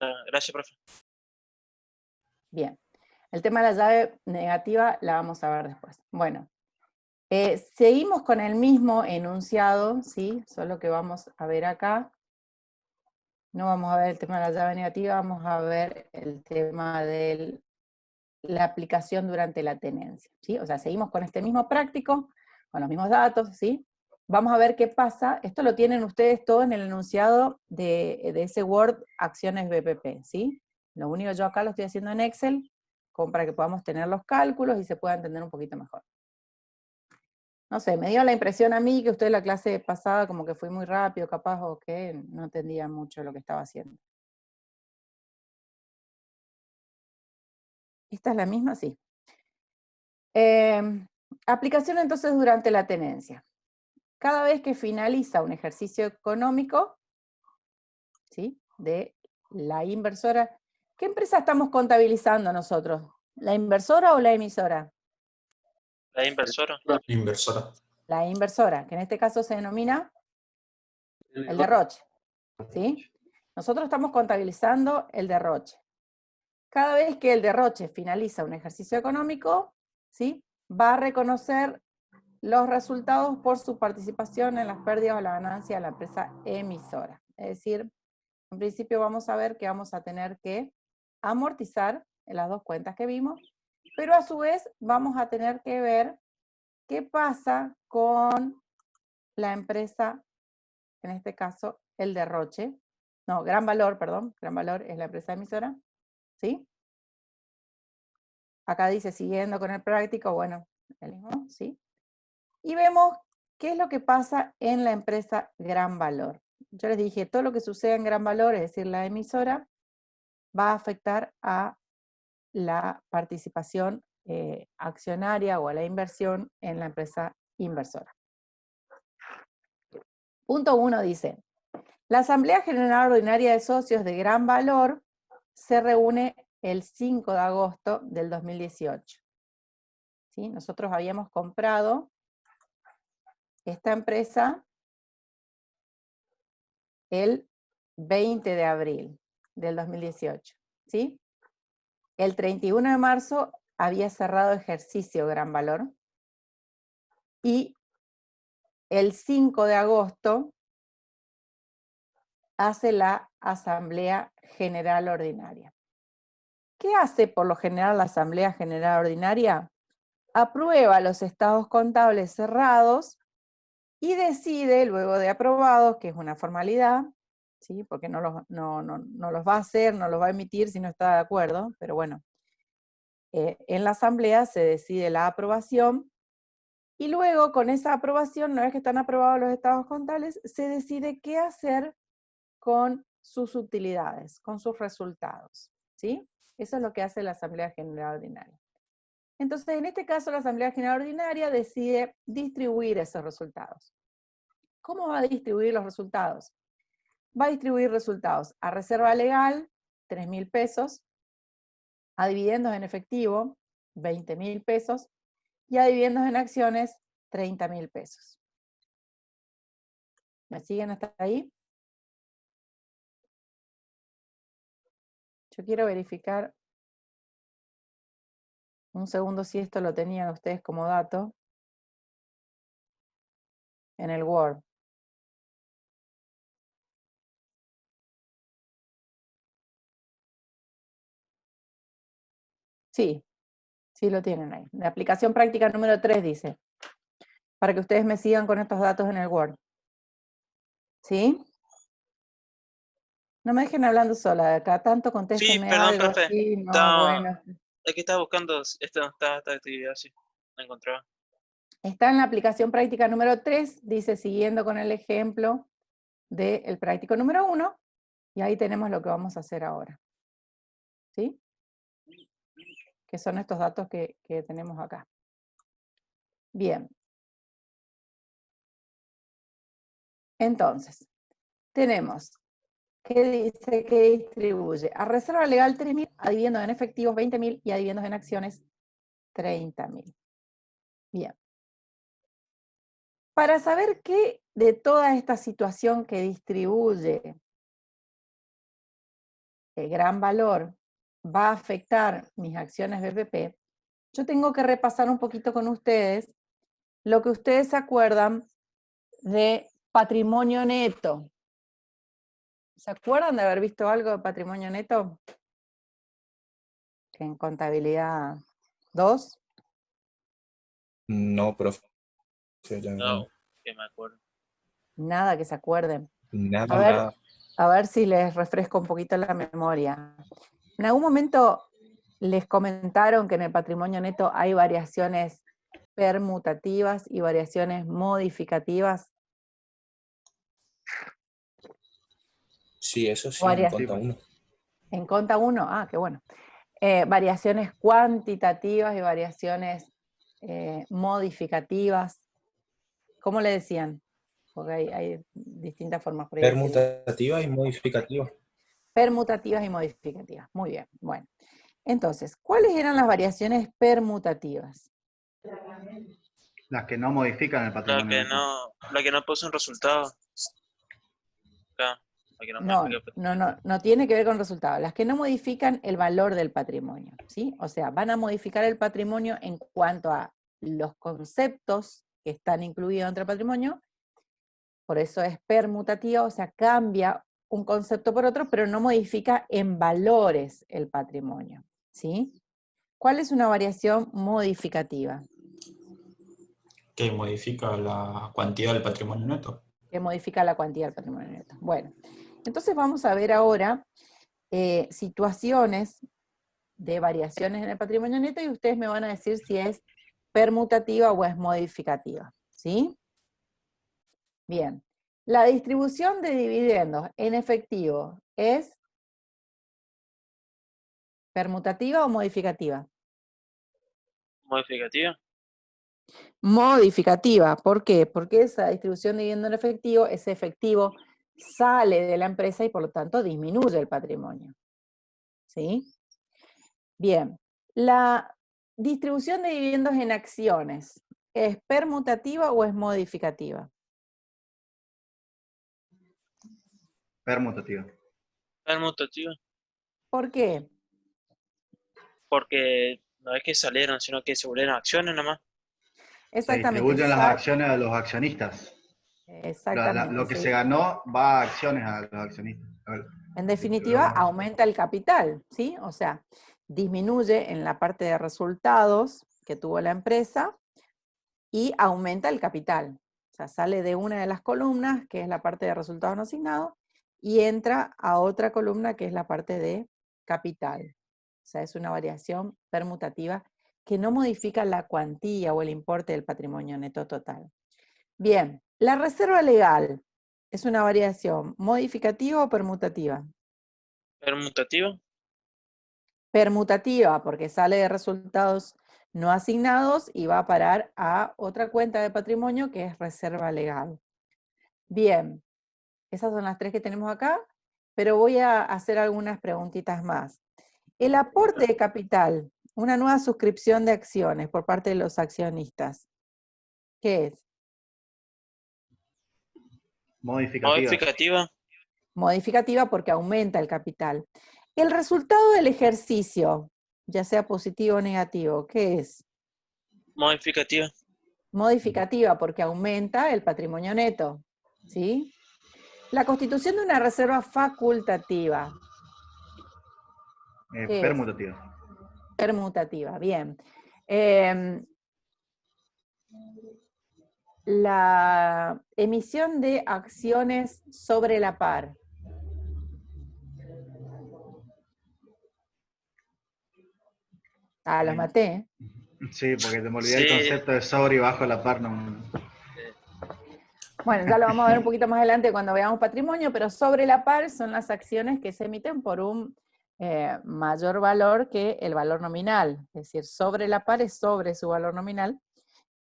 [SPEAKER 2] Gracias, profe.
[SPEAKER 1] Bien. El tema de la llave negativa la vamos a ver después. Bueno, seguimos con el mismo enunciado, ¿sí? Solo que vamos a ver acá. No vamos a ver el tema de la llave negativa, vamos a ver el tema de la aplicación durante la tenencia, ¿sí? O sea, seguimos con este mismo práctico, con los mismos datos, ¿sí? vamos a ver qué pasa. Esto lo tienen ustedes todo en el enunciado de ese Word Acciones BPP, ¿sí? Lo único yo acá lo estoy haciendo en Excel, como para que podamos tener los cálculos y se pueda entender un poquito mejor. No sé, me dio la impresión a mí que usted en la clase pasada como que fui muy rápido, capaz, o que no entendía mucho lo que estaba haciendo. ¿Esta es la misma? Sí. Aplicación entonces durante la tenencia. Cada vez que finaliza un ejercicio económico, ¿sí?, de la inversora, ¿qué empresa estamos contabilizando nosotros? ¿La inversora o la emisora?
[SPEAKER 2] La inversora.
[SPEAKER 3] Inversora.
[SPEAKER 1] La inversora, que en este caso se denomina el derroche, ¿sí? Nosotros estamos contabilizando el derroche. Cada vez que el derroche finaliza un ejercicio económico, ¿sí?, va a reconocer los resultados por su participación en las pérdidas o la ganancia de la empresa emisora. Es decir, en principio vamos a ver que vamos a tener que amortizar en las dos cuentas que vimos, pero a su vez vamos a tener que ver qué pasa con la empresa, en este caso el derroche, no, Gran Valor, perdón, Gran Valor es la empresa emisora, ¿sí? Acá dice siguiendo con el práctico, bueno, el mismo, ¿sí? Y vemos qué es lo que pasa en la empresa Gran Valor. Yo les dije, todo lo que suceda en Gran Valor, es decir, la emisora, va a afectar a la participación accionaria o a la inversión en la empresa inversora. Punto 1 dice, la Asamblea General Ordinaria de Socios de Gran Valor se reúne el 5 de agosto del 2018. ¿Sí? Nosotros habíamos comprado esta empresa el 20 de abril del 2018. ¿Sí? El 31 de marzo había cerrado ejercicio Gran Valor y el 5 de agosto hace la Asamblea General Ordinaria. ¿Qué hace por lo general la Asamblea General Ordinaria? Aprueba los estados contables cerrados y decide, luego de aprobados, que es una formalidad, ¿sí?, porque no los va a hacer, no los va a emitir si no está de acuerdo, pero bueno, en la Asamblea se decide la aprobación, y luego con esa aprobación, una vez que están aprobados los estados contables, se decide qué hacer con sus utilidades, con sus resultados, ¿sí? Eso es lo que hace la Asamblea General Ordinaria. Entonces, en este caso, la Asamblea General Ordinaria decide distribuir esos resultados. ¿Cómo va a distribuir los resultados? Va a distribuir resultados a reserva legal, 3.000 pesos, a dividendos en efectivo, 20.000 pesos, y a dividendos en acciones, 30.000 pesos. ¿Me siguen hasta ahí? Yo quiero verificar un segundo si esto lo tenían ustedes como dato en el Word. Sí, sí lo tienen ahí. La aplicación práctica número 3 dice, para que ustedes me sigan con estos datos en el Word. ¿Sí? No me dejen hablando sola, cada tanto
[SPEAKER 2] Sí,
[SPEAKER 1] contéstenme
[SPEAKER 2] perdón,
[SPEAKER 1] algo
[SPEAKER 2] profe.
[SPEAKER 1] así, no,
[SPEAKER 2] Estaba,
[SPEAKER 1] bueno.
[SPEAKER 2] aquí estaba buscando esta actividad, sí. La encontraba.
[SPEAKER 1] Está en la aplicación práctica número 3, dice siguiendo con el ejemplo del práctico número 1, y ahí tenemos lo que vamos a hacer ahora. ¿Sí? Que son estos datos que tenemos acá. Bien. Entonces, tenemos que dice que distribuye a reserva legal 3.000, a dividendos en efectivos 20.000 y a dividendos en acciones 30.000. Bien. Para saber qué de toda esta situación que distribuye el Gran Valor va a afectar mis acciones BPP, yo tengo que repasar un poquito con ustedes lo que ustedes se acuerdan de patrimonio neto. ¿Se acuerdan de haber visto algo de patrimonio neto? En contabilidad 2.
[SPEAKER 8] No, profe.
[SPEAKER 2] No. que me acuerdo.
[SPEAKER 1] Nada que se acuerden.
[SPEAKER 8] Nada,
[SPEAKER 1] A ver,
[SPEAKER 8] nada.
[SPEAKER 1] a ver si les refresco un poquito la memoria. ¿En algún momento les comentaron que en el patrimonio neto hay variaciones permutativas y variaciones modificativas?
[SPEAKER 8] Sí, eso sí, en
[SPEAKER 1] Varias-
[SPEAKER 5] Sí,
[SPEAKER 8] conta
[SPEAKER 5] pues.
[SPEAKER 8] uno.
[SPEAKER 1] En conta 1, qué bueno. Variaciones cuantitativas y variaciones modificativas. ¿Cómo le decían? Porque hay distintas formas por ahí de decirlo.
[SPEAKER 8] Permutativa y modificativa.
[SPEAKER 1] Permutativas y modificativas. Muy bien, bueno. Entonces, ¿cuáles eran las variaciones permutativas?
[SPEAKER 5] Las que no modifican el
[SPEAKER 2] La
[SPEAKER 5] patrimonio
[SPEAKER 2] que
[SPEAKER 5] neto.
[SPEAKER 2] no puso un resultado. Acá, la que no
[SPEAKER 1] No,
[SPEAKER 2] modifica el patrimonio.
[SPEAKER 1] no tiene que ver con resultados. Las que no modifican el valor del patrimonio, ¿sí? O sea, van a modificar el patrimonio en cuanto a los conceptos que están incluidos dentro del patrimonio. Por eso es permutativa, o sea, cambia un concepto por otro, pero no modifica en valores el patrimonio, ¿sí? ¿Cuál es una variación modificativa?
[SPEAKER 3] Que modifica la cuantía del patrimonio neto.
[SPEAKER 1] Que modifica la cuantía del patrimonio neto. Bueno, entonces vamos a ver ahora situaciones de variaciones en el patrimonio neto y ustedes me van a decir si es permutativa o es modificativa, ¿sí? Bien, la distribución de dividendos en efectivo ¿es permutativa o modificativa?
[SPEAKER 2] Modificativa.
[SPEAKER 1] Modificativa, ¿por qué? Porque esa distribución de dividendo en efectivo, ese efectivo sale de la empresa y por lo tanto disminuye el patrimonio, ¿sí? Bien, la distribución de dividendos en acciones, ¿es permutativa o es modificativa?
[SPEAKER 5] Permutativa.
[SPEAKER 2] Permutativa.
[SPEAKER 1] ¿Por qué?
[SPEAKER 2] Porque no es que salieron, sino que se volvieron acciones nomás.
[SPEAKER 5] Se
[SPEAKER 1] Exactamente,
[SPEAKER 5] distribuyen las acciones a los accionistas. Lo que se ganó va a acciones a los accionistas.
[SPEAKER 1] En definitiva, aumenta el capital, ¿sí? O sea, disminuye en la parte de resultados que tuvo la empresa y aumenta el capital. O sea, sale de una de las columnas, que es la parte de resultados no asignados, y entra a otra columna, que es la parte de capital. O sea, es una variación permutativa que no modifica la cuantía o el importe del patrimonio neto total. Bien, la reserva legal es una variación modificativa o permutativa.
[SPEAKER 2] Permutativa.
[SPEAKER 1] Permutativa, porque sale de resultados no asignados y va a parar a otra cuenta de patrimonio que es reserva legal. Bien, esas son las tres que tenemos acá, pero voy a hacer algunas preguntitas más. El aporte de capital, una nueva suscripción de acciones por parte de los accionistas, ¿qué es?
[SPEAKER 5] Modificativa.
[SPEAKER 2] Modificativa.
[SPEAKER 1] Modificativa porque aumenta el capital. El resultado del ejercicio, ya sea positivo o negativo, ¿qué es?
[SPEAKER 2] Modificativa.
[SPEAKER 1] Modificativa porque aumenta el patrimonio neto, ¿sí? La constitución de una reserva facultativa. ¿Qué es?
[SPEAKER 5] Permutativa.
[SPEAKER 1] Permutativa, bien. La emisión de acciones sobre la par. Los maté, ¿eh?
[SPEAKER 5] Sí, porque te me olvidé
[SPEAKER 2] Sí.
[SPEAKER 5] el concepto de sobre y bajo la par. No.
[SPEAKER 1] Bueno, ya lo vamos a ver un poquito más adelante cuando veamos patrimonio, pero sobre la par son las acciones que se emiten por un mayor valor que el valor nominal. Es decir, sobre la par es sobre su valor nominal,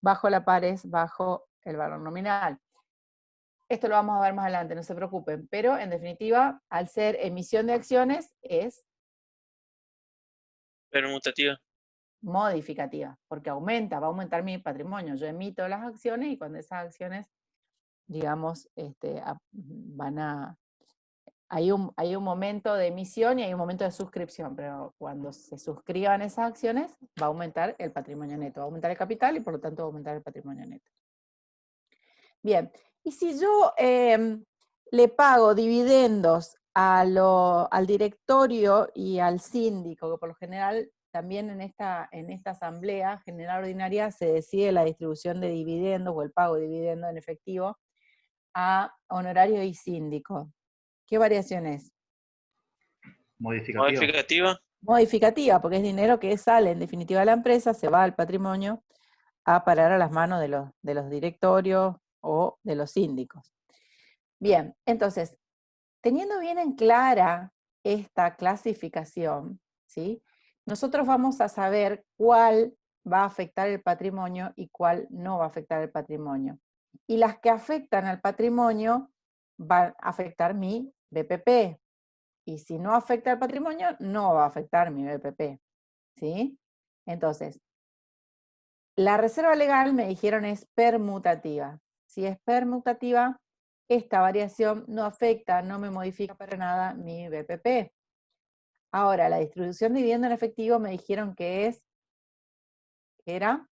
[SPEAKER 1] bajo la par es bajo el valor nominal. Esto lo vamos a ver más adelante, no se preocupen, pero en definitiva, al ser emisión de acciones, es
[SPEAKER 2] Permutativa.
[SPEAKER 1] modificativa, porque aumenta, va a aumentar mi patrimonio. Yo emito las acciones y cuando esas acciones, digamos, hay un momento de emisión y hay un momento de suscripción, pero cuando se suscriban esas acciones, va a aumentar el patrimonio neto, va a aumentar el capital y por lo tanto va a aumentar el patrimonio neto. Bien, y si yo le pago dividendos al directorio y al síndico, que por lo general también en esta asamblea general ordinaria se decide la distribución de dividendos o el pago de dividendos en efectivo a honorario y síndico. ¿Qué variación es?
[SPEAKER 2] Modificativa.
[SPEAKER 1] Modificativa, porque es dinero que sale en definitiva de la empresa, se va al patrimonio a parar a las manos de los directorios o de los síndicos. Bien, entonces, teniendo bien en clara esta clasificación, ¿sí? Nosotros vamos a saber cuál va a afectar el patrimonio y cuál no va a afectar el patrimonio. Y las que afectan al patrimonio van a afectar mi BPP. Y si no afecta al patrimonio, no va a afectar mi BPP. ¿Sí? Entonces, la reserva legal, me dijeron, es permutativa. Si es permutativa, esta variación no afecta, no me modifica para nada mi BPP. Ahora, la distribución de dividendo en efectivo me dijeron que era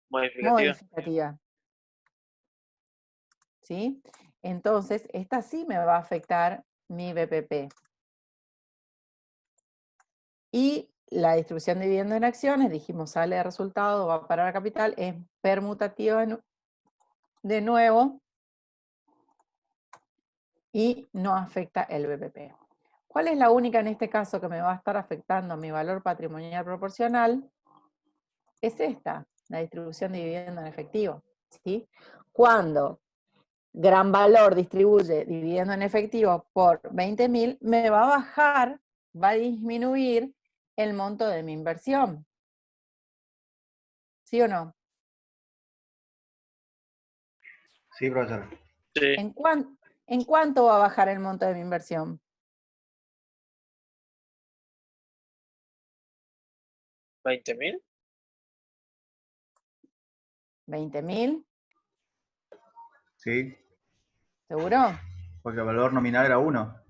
[SPEAKER 1] modificativa. ¿Sí? Entonces, esta sí me va a afectar mi BPP. Y la distribución de dividendo en acciones, dijimos, sale de resultado, va para la capital, es permutativa de nuevo y no afecta el BPP. ¿Cuál es la única en este caso que me va a estar afectando mi valor patrimonial proporcional? Es esta, la distribución de dividendo en efectivo. ¿Sí? Cuando Gran Valor distribuye dividendo en efectivo por 20.000, me va a bajar, va a disminuir el monto de mi inversión. ¿Sí o no?
[SPEAKER 5] Sí, profesor.
[SPEAKER 2] Sí.
[SPEAKER 1] ¿En cuánto va a bajar el monto de mi inversión?
[SPEAKER 2] ¿20.000?
[SPEAKER 1] ¿20.000?
[SPEAKER 5] Sí.
[SPEAKER 1] ¿Seguro?
[SPEAKER 5] Porque el valor nominal era 1.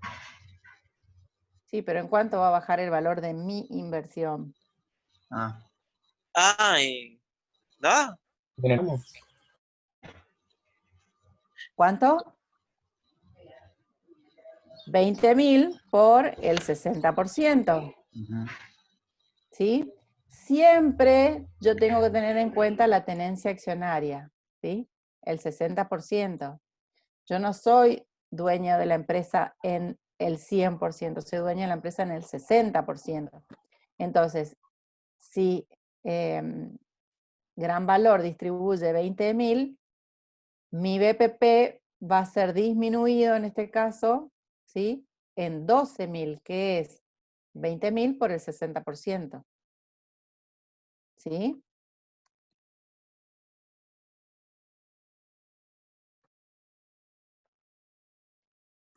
[SPEAKER 1] Sí, pero ¿en cuánto va a bajar el valor de mi inversión?
[SPEAKER 2] Ay, ¿da?
[SPEAKER 1] ¿Cuánto? 20.000 por el 60%. ¿Sí? Siempre yo tengo que tener en cuenta la tenencia accionaria, ¿sí? El 60%. Yo no soy dueña de la empresa en el 100%, soy dueña de la empresa en el 60%. Entonces, si Gran Valor distribuye 20.000, mi BPP va a ser disminuido en este caso, ¿sí? En 12.000, que es 20.000 por el 60%. ¿Sí?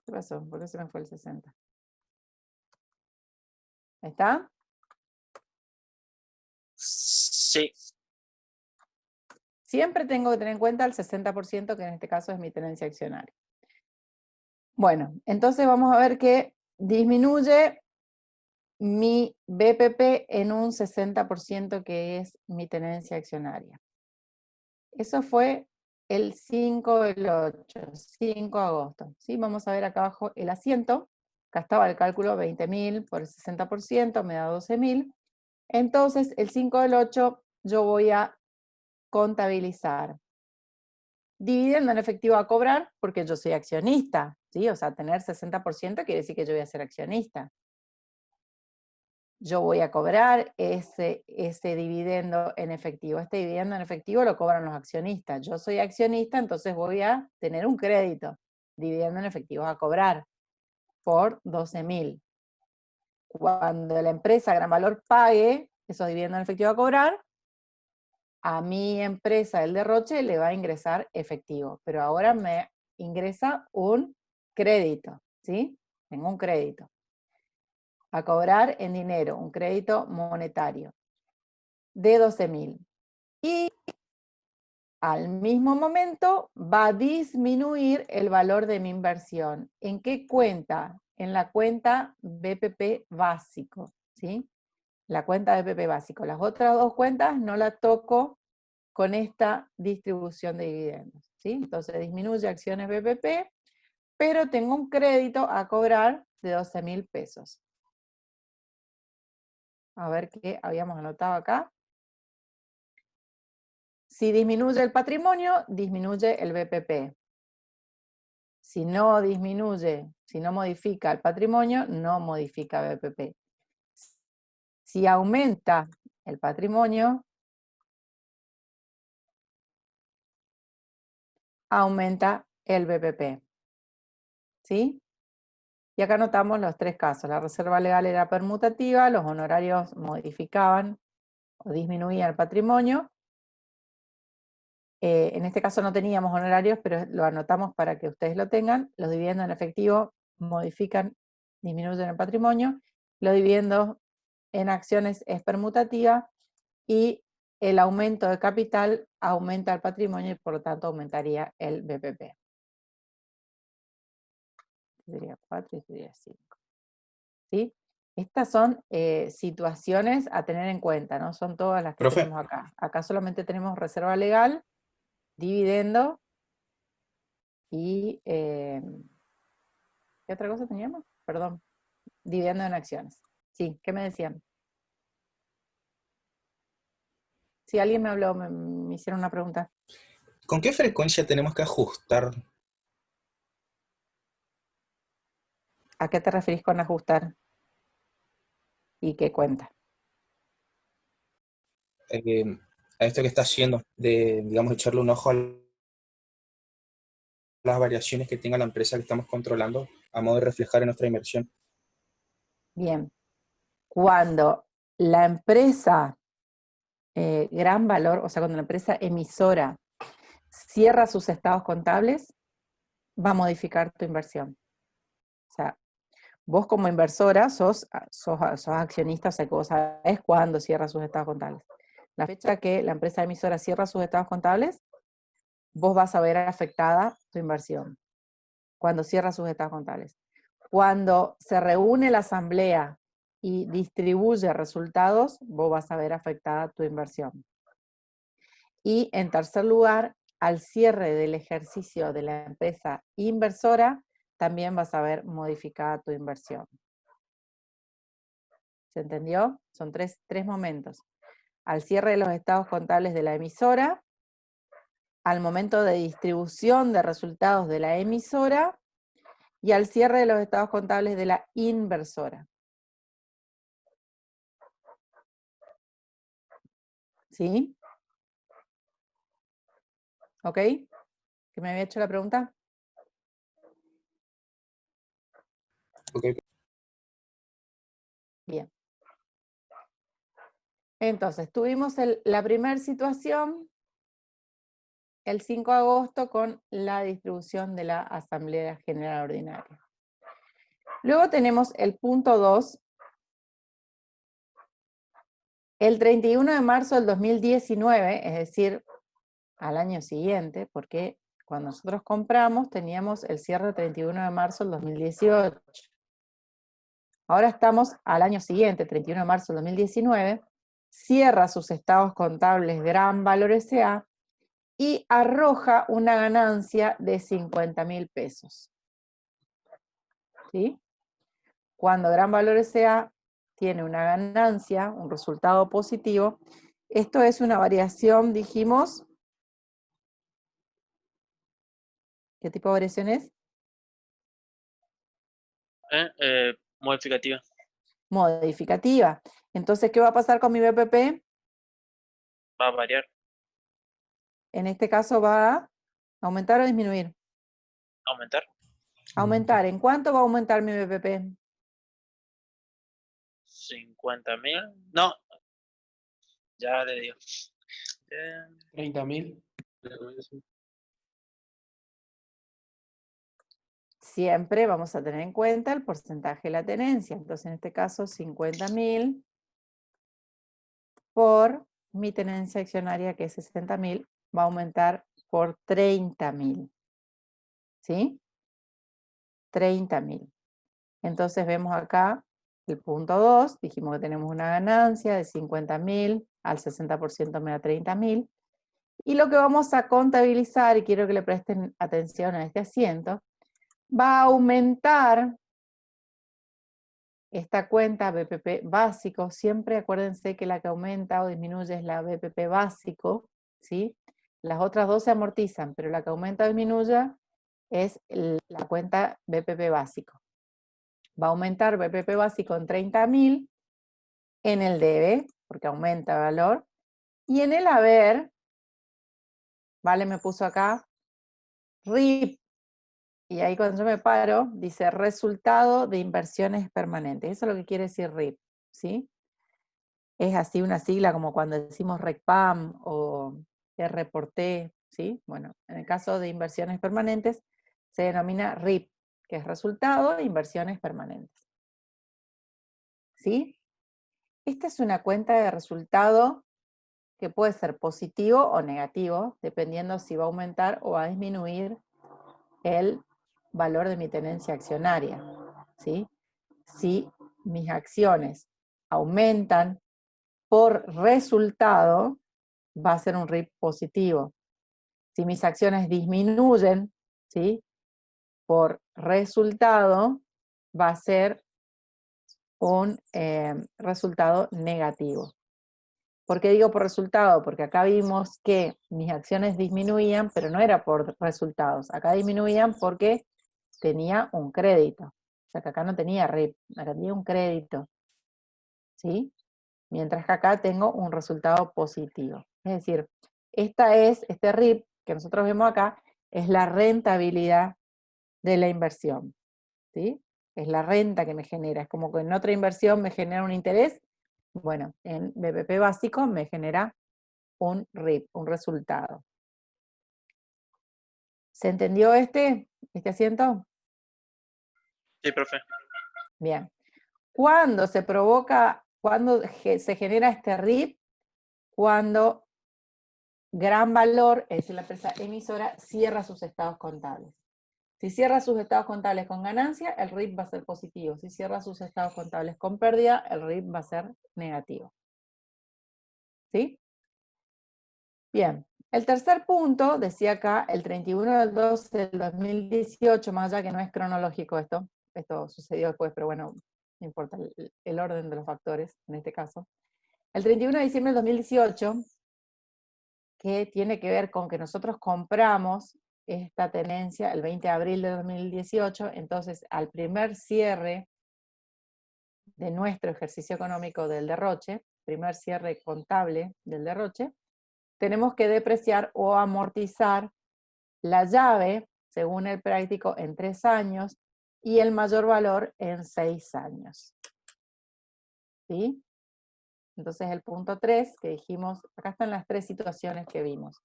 [SPEAKER 1] ¿Qué pasó? ¿Por qué se me fue el 60? ¿Está?
[SPEAKER 2] Sí.
[SPEAKER 1] Siempre tengo que tener en cuenta el 60%, que en este caso es mi tenencia accionaria. Bueno, entonces vamos a ver que disminuye mi BPP en un 60%, que es mi tenencia accionaria. Eso fue el 5 del 8, 5 de agosto. ¿Sí? Vamos a ver acá abajo el asiento. Acá estaba el cálculo, 20.000 por el 60%, me da 12.000. Entonces, el 5 del 8 yo voy a contabilizar. Dividendo en efectivo a cobrar, porque yo soy accionista, ¿sí? O sea, tener 60% quiere decir que yo voy a ser accionista. Yo voy a cobrar ese dividendo en efectivo. Este dividendo en efectivo lo cobran los accionistas. Yo soy accionista, entonces voy a tener un crédito. Dividendo en efectivo a cobrar por 12.000. Cuando la empresa Gran Valor pague esos dividendos en efectivo a cobrar, a mi empresa El Derroche le va a ingresar efectivo, pero ahora me ingresa un crédito, ¿sí? Tengo un crédito. A cobrar en dinero, un crédito monetario de 12.000. Y al mismo momento va a disminuir el valor de mi inversión. ¿En qué cuenta? En la cuenta BPP básico, ¿sí? La cuenta BPP básico. Las otras dos cuentas no las toco con esta distribución de dividendos, ¿sí? Entonces disminuye acciones BPP, pero tengo un crédito a cobrar de 12.000 pesos. a ver qué habíamos anotado acá. Si disminuye el patrimonio, disminuye el BPP. Si no disminuye, si no modifica el patrimonio, no modifica BPP. Si aumenta el patrimonio, aumenta el BPP. ¿Sí? Y acá notamos los tres casos. La reserva legal era permutativa, los honorarios modificaban o disminuían el patrimonio. En este caso no teníamos honorarios, pero lo anotamos para que ustedes lo tengan. Los dividendos en efectivo modifican, disminuyen el patrimonio. Los dividendos en acciones es permutativa y el aumento de capital aumenta el patrimonio y por lo tanto aumentaría el BPP. Sería 4 y sería 5. ¿Sí? Estas son situaciones a tener en cuenta, no son todas las que
[SPEAKER 8] Profe.
[SPEAKER 1] tenemos acá. Acá solamente tenemos reserva legal, dividendo y... ¿qué otra cosa teníamos? Perdón. Dividendo en acciones. Sí, ¿qué me decían? Si alguien me habló, me hicieron una pregunta.
[SPEAKER 8] ¿Con qué frecuencia tenemos que ajustar?
[SPEAKER 1] ¿A qué te referís con ajustar? ¿Y qué cuenta?
[SPEAKER 8] A esto que está haciendo, de, digamos, echarle un ojo a las variaciones que tenga la empresa que estamos controlando a modo de reflejar en nuestra inversión.
[SPEAKER 1] Bien. Cuando la empresa Gran Valor, o sea, cuando la empresa emisora cierra sus estados contables, va a modificar tu inversión. O sea, vos como inversora sos accionista, o sea que vos sabés cuándo cierra sus estados contables. La fecha que la empresa emisora cierra sus estados contables, vos vas a ver afectada tu inversión. Cuando cierra sus estados contables. Cuando se reúne la asamblea y distribuye resultados, vos vas a ver afectada tu inversión. Y en tercer lugar, al cierre del ejercicio de la empresa inversora, también vas a ver modificada tu inversión. ¿Se entendió? Son tres momentos. Al cierre de los estados contables de la emisora, al momento de distribución de resultados de la emisora, y al cierre de los estados contables de la inversora. ¿Sí? ¿Ok? ¿Que me había hecho la pregunta?
[SPEAKER 8] Ok.
[SPEAKER 1] Bien. Entonces, tuvimos la primera situación el 5 de agosto con la distribución de la Asamblea General Ordinaria. Luego tenemos el punto 2, el 31 de marzo del 2019, es decir, al año siguiente, porque cuando nosotros compramos teníamos el cierre el 31 de marzo del 2018. Ahora estamos al año siguiente, 31 de marzo del 2019, cierra sus estados contables Gran Valor S.A. y arroja una ganancia de 50.000 pesos. ¿Sí? Cuando Gran Valor S.A. tiene una ganancia, un resultado positivo, esto es una variación, dijimos. ¿Qué tipo de variación es?
[SPEAKER 2] Modificativa.
[SPEAKER 1] Modificativa. Entonces, ¿qué va a pasar con mi BPP?
[SPEAKER 2] Va a variar.
[SPEAKER 1] En este caso va a aumentar o disminuir.
[SPEAKER 2] Aumentar.
[SPEAKER 1] Aumentar. ¿En cuánto va a aumentar mi BPP?
[SPEAKER 2] 50.000. No. Ya le digo.
[SPEAKER 7] 30.000.
[SPEAKER 1] Siempre vamos a tener en cuenta el porcentaje de la tenencia. Entonces, en este caso, 50.000 por mi tenencia accionaria, que es 60.000, va a aumentar por 30.000. ¿Sí? 30.000. Entonces, vemos acá el punto 2. Dijimos que tenemos una ganancia de 50.000, al 60% me da 30.000. Y lo que vamos a contabilizar, y quiero que le presten atención a este asiento, va a aumentar esta cuenta BPP básico, siempre acuérdense que la que aumenta o disminuye es la BPP básico, ¿sí? Las otras dos se amortizan, pero la que aumenta o disminuye es la cuenta BPP básico. Va a aumentar BPP básico en 30.000 en el debe, porque aumenta el valor, y en el haber, ¿vale? Me puso acá, RIP, y ahí cuando yo me paro, dice resultado de inversiones permanentes. Eso es lo que quiere decir RIP, ¿sí? Es así una sigla como cuando decimos RECPAM o R-por-T, ¿sí? Bueno, en el caso de inversiones permanentes, se denomina RIP, que es resultado de inversiones permanentes. ¿Sí? Esta es una cuenta de resultado que puede ser positivo o negativo, dependiendo si va a aumentar o va a disminuir el valor de mi tenencia accionaria, ¿sí? Si mis acciones aumentan por resultado, va a ser un RIP positivo. Si mis acciones disminuyen, ¿sí? Por resultado, va a ser un resultado negativo. ¿Por qué digo por resultado? Porque acá vimos que mis acciones disminuían, pero no era por resultados. Acá disminuían porque tenía un crédito. O sea que acá no tenía RIP, acá tenía un crédito. ¿Sí? Mientras que acá tengo un resultado positivo. Es decir, este RIP que nosotros vemos acá es la rentabilidad de la inversión. ¿Sí? Es la renta que me genera. Es como que en otra inversión me genera un interés. Bueno, en BPP básico me genera un RIP, un resultado. ¿Se entendió este asiento?
[SPEAKER 2] Sí, profe.
[SPEAKER 1] Bien. ¿Cuándo se provoca, cuándo se genera este RIP? Cuando Gran Valor, es decir, la empresa emisora, cierra sus estados contables. Si cierra sus estados contables con ganancia, el RIP va a ser positivo. Si cierra sus estados contables con pérdida, el RIP va a ser negativo. ¿Sí? Bien. El tercer punto, decía acá, el 31 del 12 del 2018, más allá que no es cronológico esto sucedió después, pero bueno, no importa el orden de los factores en este caso. El 31 de diciembre del 2018, que tiene que ver con que nosotros compramos esta tenencia el 20 de abril de 2018, entonces al primer cierre de nuestro ejercicio económico del derroche, primer cierre contable del derroche, tenemos que depreciar o amortizar la llave, según el práctico, en 3 años y el mayor valor en 6 años. ¿Sí? Entonces el punto 3 que dijimos, acá están las 3 situaciones que vimos.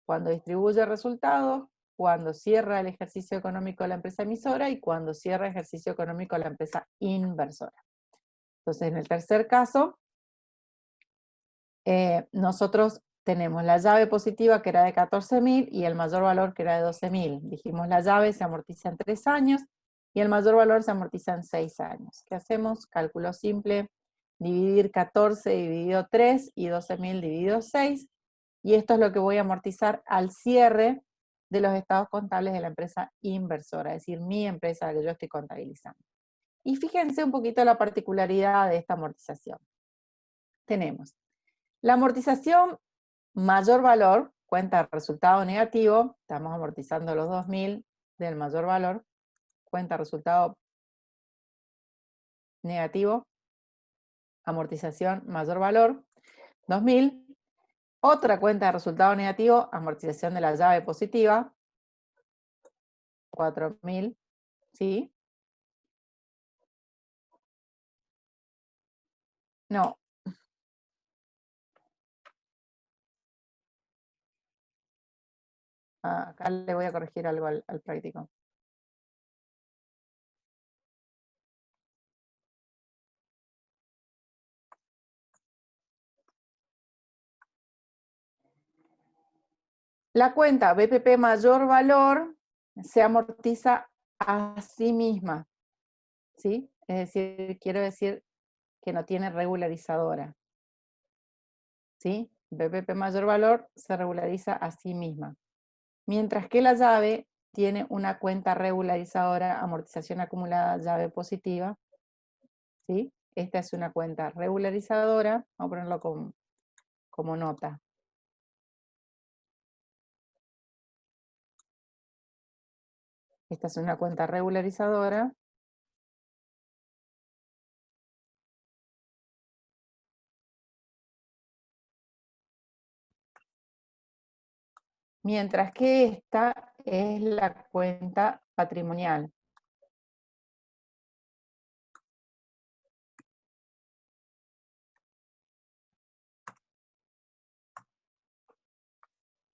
[SPEAKER 1] Cuando distribuye resultados, cuando cierra el ejercicio económico la empresa emisora y cuando cierra el ejercicio económico la empresa inversora. Entonces en el tercer caso, nosotros tenemos la llave positiva que era de 14.000 y el mayor valor que era de 12.000. Dijimos la llave se amortiza en 3 años y el mayor valor se amortiza en 6 años. ¿Qué hacemos? Cálculo simple, dividir 14 dividido 3 y 12.000 dividido 6. Y esto es lo que voy a amortizar al cierre de los estados contables de la empresa inversora, es decir, mi empresa a la que yo estoy contabilizando. Y fíjense un poquito la particularidad de esta amortización. Tenemos la amortización mayor valor, cuenta resultado negativo, estamos amortizando los 2.000 del mayor valor, cuenta resultado negativo, amortización mayor valor, 2.000, otra cuenta de resultado negativo, amortización de la llave positiva, 4.000, ¿sí? No. Acá le voy a corregir algo al práctico. La cuenta BPP mayor valor se amortiza a sí misma, ¿sí? Es decir, quiero decir que no tiene regularizadora, ¿sí? BPP mayor valor se regulariza a sí misma. Mientras que la llave tiene una cuenta regularizadora, amortización acumulada, llave positiva, ¿sí? Esta es una cuenta regularizadora, vamos a ponerlo como nota. Esta es una cuenta regularizadora. Mientras que esta es la cuenta patrimonial.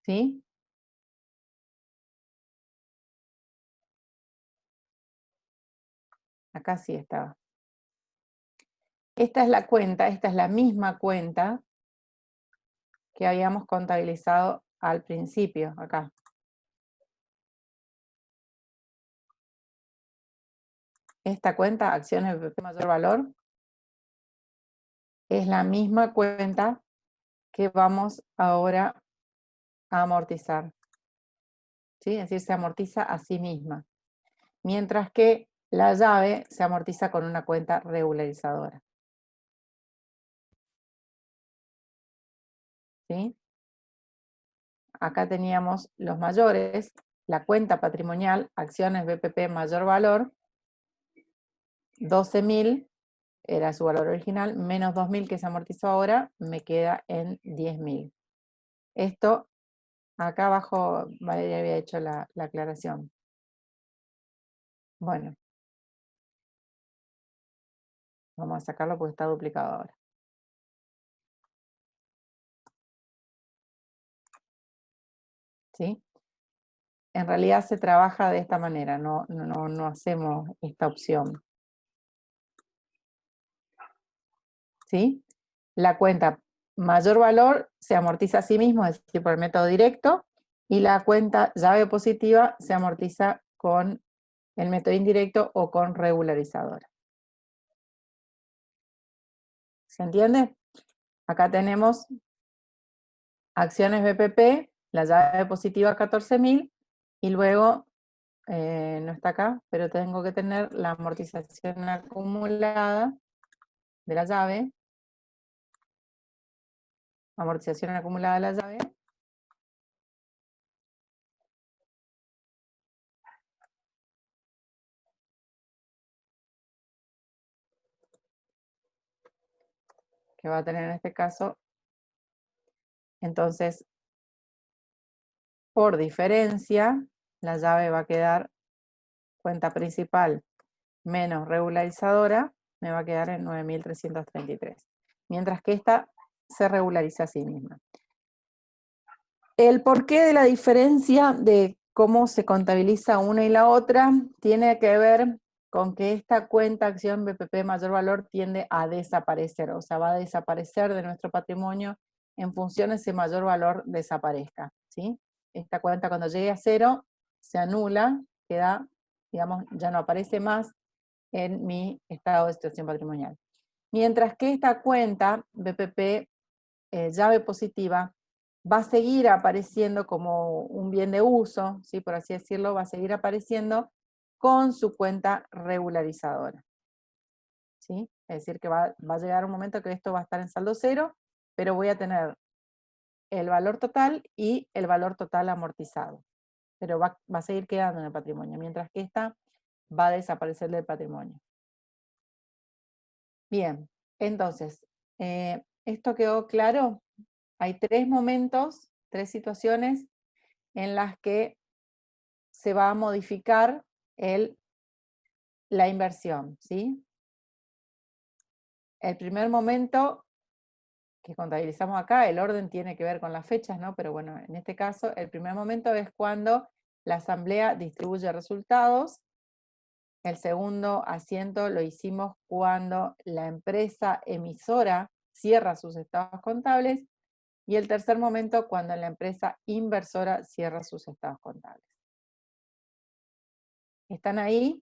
[SPEAKER 1] ¿Sí? Acá sí estaba. Esta es la cuenta, esta es la misma cuenta que habíamos contabilizado al principio, acá. Esta cuenta, acciones BPP mayor valor, es la misma cuenta que vamos ahora a amortizar. ¿Sí? Es decir, se amortiza a sí misma. Mientras que la llave se amortiza con una cuenta regularizadora. ¿Sí? Acá teníamos los mayores, la cuenta patrimonial, acciones BPP mayor valor, 12.000 era su valor original, menos 2.000 que se amortizó ahora, me queda en 10.000. Esto, acá abajo Valeria había hecho la aclaración. Bueno. Vamos a sacarlo porque está duplicado ahora. ¿Sí? En realidad se trabaja de esta manera, no hacemos esta opción. ¿Sí? La cuenta mayor valor se amortiza a sí mismo, es decir, por el método directo, y la cuenta llave positiva se amortiza con el método indirecto o con regularizadora. ¿Se entiende? Acá tenemos acciones BPP, la llave positiva 14.000, y luego, no está acá, pero tengo que tener la amortización acumulada de la llave, amortización acumulada de la llave, que va a tener en este caso, entonces, por diferencia, la llave va a quedar cuenta principal menos regularizadora, me va a quedar en 9.333. Mientras que esta se regulariza a sí misma. El porqué de la diferencia de cómo se contabiliza una y la otra tiene que ver con que esta cuenta acción BPP mayor valor tiende a desaparecer, o sea, va a desaparecer de nuestro patrimonio en función de ese mayor valor desaparezca, ¿sí? Esta cuenta cuando llegue a 0 se anula, queda, digamos, ya no aparece más en mi estado de situación patrimonial. Mientras que esta cuenta BPP llave positiva va a seguir apareciendo como un bien de uso, ¿sí? Por así decirlo, va a seguir apareciendo con su cuenta regularizadora. ¿Sí? Es decir, que va a llegar un momento que esto va a estar en saldo cero, pero voy a tener el valor total y el valor total amortizado. Pero va a seguir quedando en el patrimonio, mientras que esta va a desaparecer del patrimonio. Bien, entonces, ¿esto quedó claro? Hay 3 momentos, 3 situaciones en las que se va a modificar la inversión, ¿sí? El primer momento que contabilizamos acá, el orden tiene que ver con las fechas, ¿no? Pero bueno, en este caso, el primer momento es cuando la asamblea distribuye resultados. El segundo asiento lo hicimos cuando la empresa emisora cierra sus estados contables. Y el tercer momento, cuando la empresa inversora cierra sus estados contables. ¿Están ahí?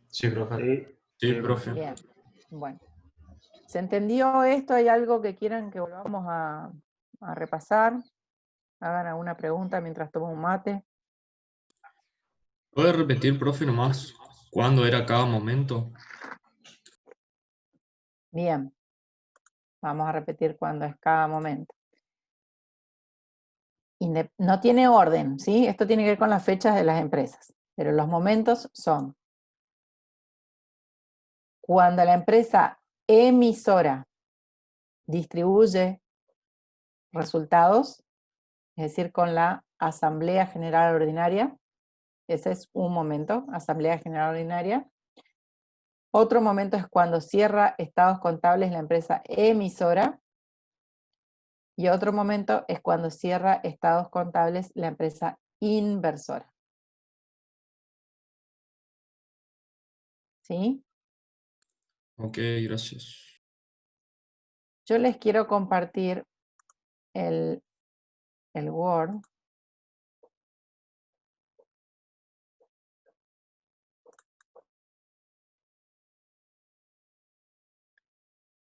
[SPEAKER 3] Sí, profe.
[SPEAKER 5] Sí,
[SPEAKER 3] Sí, profe.
[SPEAKER 1] Bien, bueno. ¿Se entendió esto? ¿Hay algo que quieran que volvamos a repasar? Hagan alguna pregunta mientras tomo un mate.
[SPEAKER 9] ¿Puede repetir, profe, nomás
[SPEAKER 3] ¿Cuándo era cada momento?
[SPEAKER 1] Bien, vamos a repetir cuándo es cada momento. No tiene orden, ¿sí? Esto tiene que ver con las fechas de las empresas, pero los momentos son cuando la empresa emisora distribuye resultados, es decir, con la Asamblea General Ordinaria. Ese es un momento, Asamblea General Ordinaria. Otro momento es cuando cierra estados contables la empresa emisora. Y otro momento es cuando cierra estados contables la empresa inversora. ¿Sí?
[SPEAKER 3] Ok, gracias.
[SPEAKER 1] Yo les quiero compartir el Word.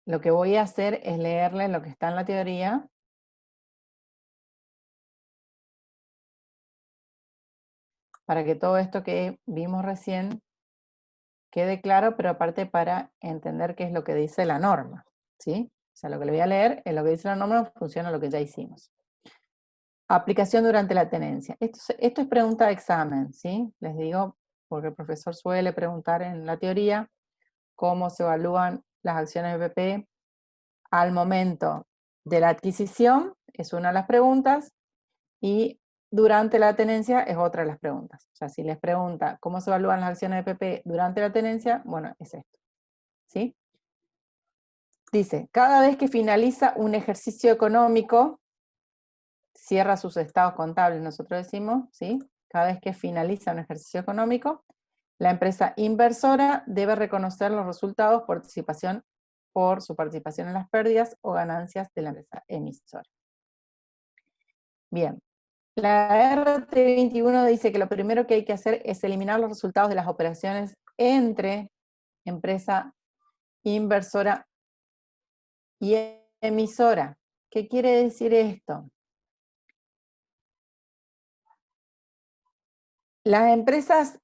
[SPEAKER 1] Lo que voy a hacer es leerle lo que está en la teoría. Para que todo esto que vimos recién quede claro, pero aparte para entender qué es lo que dice la norma. ¿Sí? O sea, lo que le voy a leer es lo que dice la norma en función a lo que ya hicimos. Aplicación durante la tenencia. Esto es pregunta de examen, ¿sí? Les digo, porque el profesor suele preguntar en la teoría cómo se evalúan las acciones de PP al momento de la adquisición, es una de las preguntas, y durante la tenencia es otra de las preguntas. O sea, si les pregunta cómo se evalúan las acciones de PP durante la tenencia, bueno, es esto, ¿sí? Dice, cada vez que finaliza un ejercicio económico, cierra sus estados contables, nosotros decimos, ¿sí? Cada vez que finaliza un ejercicio económico, la empresa inversora debe reconocer los resultados por su participación en las pérdidas o ganancias de la empresa emisora. Bien, la RT21 dice que lo primero que hay que hacer es eliminar los resultados de las operaciones entre empresa inversora y emisora. ¿Qué quiere decir esto? Las empresas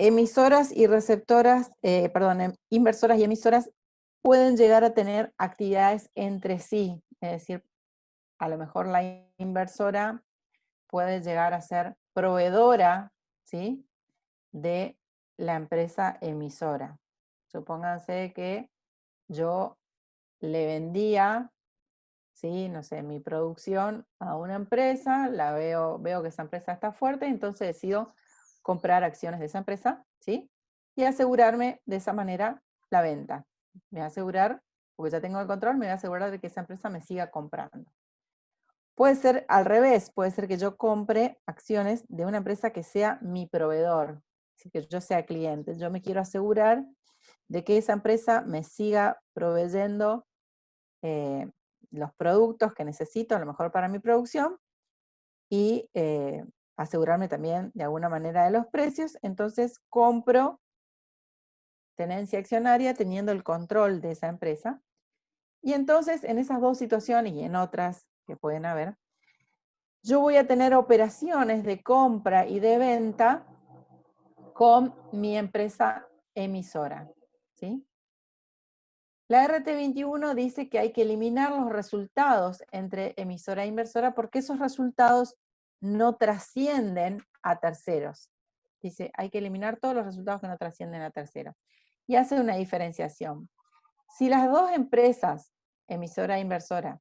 [SPEAKER 1] emisoras y receptoras, inversoras y emisoras pueden llegar a tener actividades entre sí, es decir, a lo mejor la inversora puede llegar a ser proveedora, ¿sí?, de la empresa emisora. Supónganse que yo le vendía, ¿sí?, no sé, mi producción a una empresa, veo que esa empresa está fuerte, entonces decido comprar acciones de esa empresa, ¿sí? Y asegurarme de esa manera la venta. Me voy a asegurar, porque ya tengo el control, me voy a asegurar de que esa empresa me siga comprando. Puede ser al revés, puede ser que yo compre acciones de una empresa que sea mi proveedor, así que yo sea cliente. Yo me quiero asegurar de que esa empresa me siga proveyendo los productos que necesito, a lo mejor para mi producción, y asegurarme también de alguna manera de los precios. Entonces compro tenencia accionaria teniendo el control de esa empresa. Y entonces en esas dos situaciones y en otras que pueden haber, yo voy a tener operaciones de compra y de venta con mi empresa emisora, ¿sí? La RT21 dice que hay que eliminar los resultados entre emisora e inversora porque esos resultados no trascienden a terceros. Dice, hay que eliminar todos los resultados que no trascienden a terceros. Y hace una diferenciación. Si las dos empresas, emisora e inversora,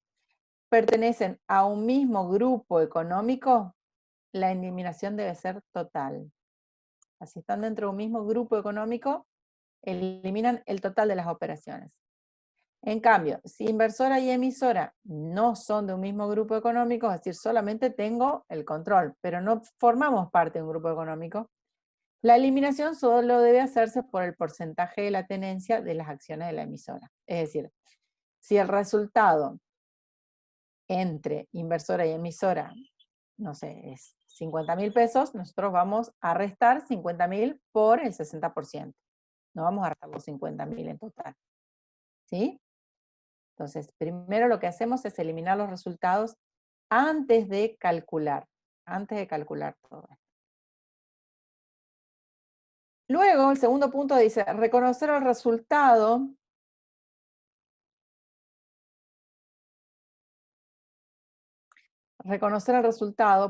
[SPEAKER 1] pertenecen a un mismo grupo económico, la eliminación debe ser total. Si están dentro de un mismo grupo económico, eliminan el total de las operaciones. En cambio, si inversora y emisora no son de un mismo grupo económico, es decir, solamente tengo el control, pero no formamos parte de un grupo económico, la eliminación solo debe hacerse por el porcentaje de la tenencia de las acciones de la emisora. Es decir, si el resultado entre inversora y emisora, no sé, es 50.000 pesos, nosotros vamos a restar 50.000 por el 60%. No vamos a restar los 50.000 en total. ¿Sí? Entonces, primero lo que hacemos es eliminar los resultados antes de calcular todo esto. Luego, el segundo punto dice, reconocer el resultado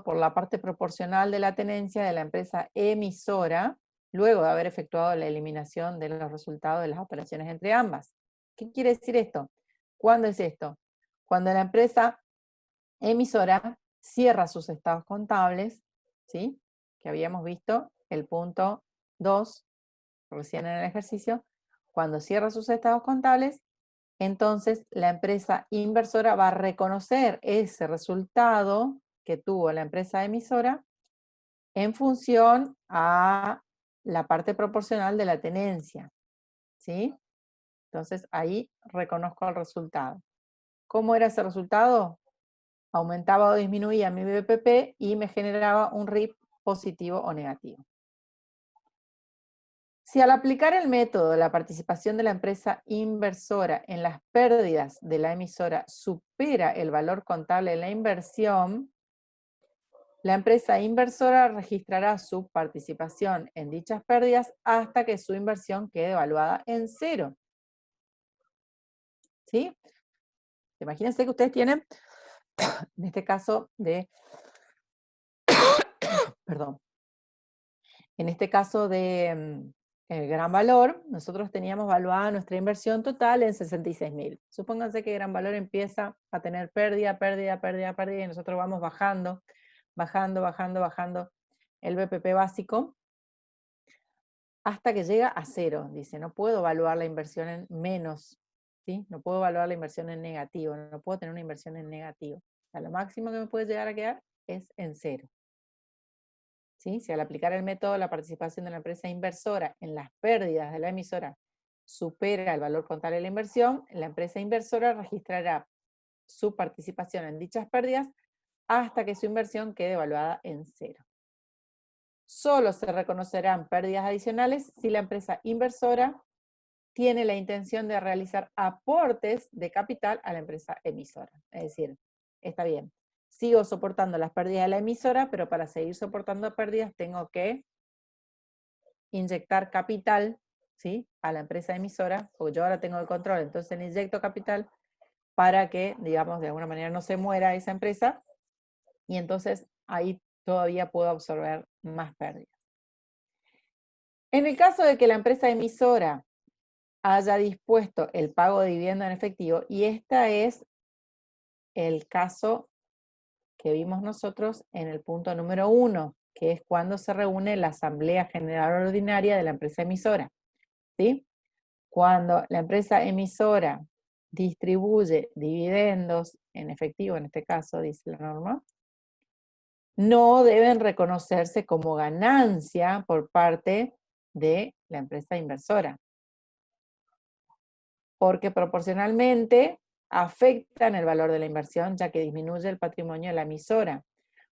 [SPEAKER 1] por la parte proporcional de la tenencia de la empresa emisora, luego de haber efectuado la eliminación de los resultados de las operaciones entre ambas. ¿Qué quiere decir esto? ¿Cuándo es esto? Cuando la empresa emisora cierra sus estados contables, ¿sí? Que habíamos visto el punto 2 recién en el ejercicio. Cuando cierra sus estados contables, entonces la empresa inversora va a reconocer ese resultado que tuvo la empresa emisora en función a la parte proporcional de la tenencia, ¿sí? Entonces ahí reconozco el resultado. ¿Cómo era ese resultado? Aumentaba o disminuía mi BPP y me generaba un RIP positivo o negativo. Si al aplicar el método de la participación de la empresa inversora en las pérdidas de la emisora supera el valor contable de la inversión, la empresa inversora registrará su participación en dichas pérdidas hasta que su inversión quede evaluada en 0. ¿Sí? Imagínense que ustedes tienen, en este caso perdón, en este caso de Gran Valor, nosotros teníamos evaluada nuestra inversión total en 66.000. Supónganse que Gran Valor empieza a tener pérdida, y nosotros vamos bajando el BPP básico hasta que llega a 0. Dice, no puedo evaluar la inversión en menos, ¿sí? No puedo evaluar la inversión en negativo, no puedo tener una inversión en negativo. O sea, lo máximo que me puede llegar a quedar es en 0. ¿Sí? Si al aplicar el método la participación de la empresa inversora en las pérdidas de la emisora supera el valor contable de la inversión, la empresa inversora registrará su participación en dichas pérdidas hasta que su inversión quede evaluada en 0. Solo se reconocerán pérdidas adicionales si la empresa inversora tiene la intención de realizar aportes de capital a la empresa emisora. Es decir, está bien, sigo soportando las pérdidas de la emisora, pero para seguir soportando pérdidas tengo que inyectar capital, ¿sí? A la empresa emisora, porque yo ahora tengo el control, entonces le inyecto capital para que, digamos, de alguna manera no se muera esa empresa, y entonces ahí todavía puedo absorber más pérdidas. En el caso de que la empresa emisora haya dispuesto el pago de dividendo en efectivo, y este es el caso que vimos nosotros en el punto número 1, que es cuando se reúne la Asamblea General Ordinaria de la empresa emisora, ¿sí? Cuando la empresa emisora distribuye dividendos en efectivo, en este caso, dice la norma, no deben reconocerse como ganancia por parte de la empresa inversora, porque proporcionalmente afectan el valor de la inversión, ya que disminuye el patrimonio de la emisora.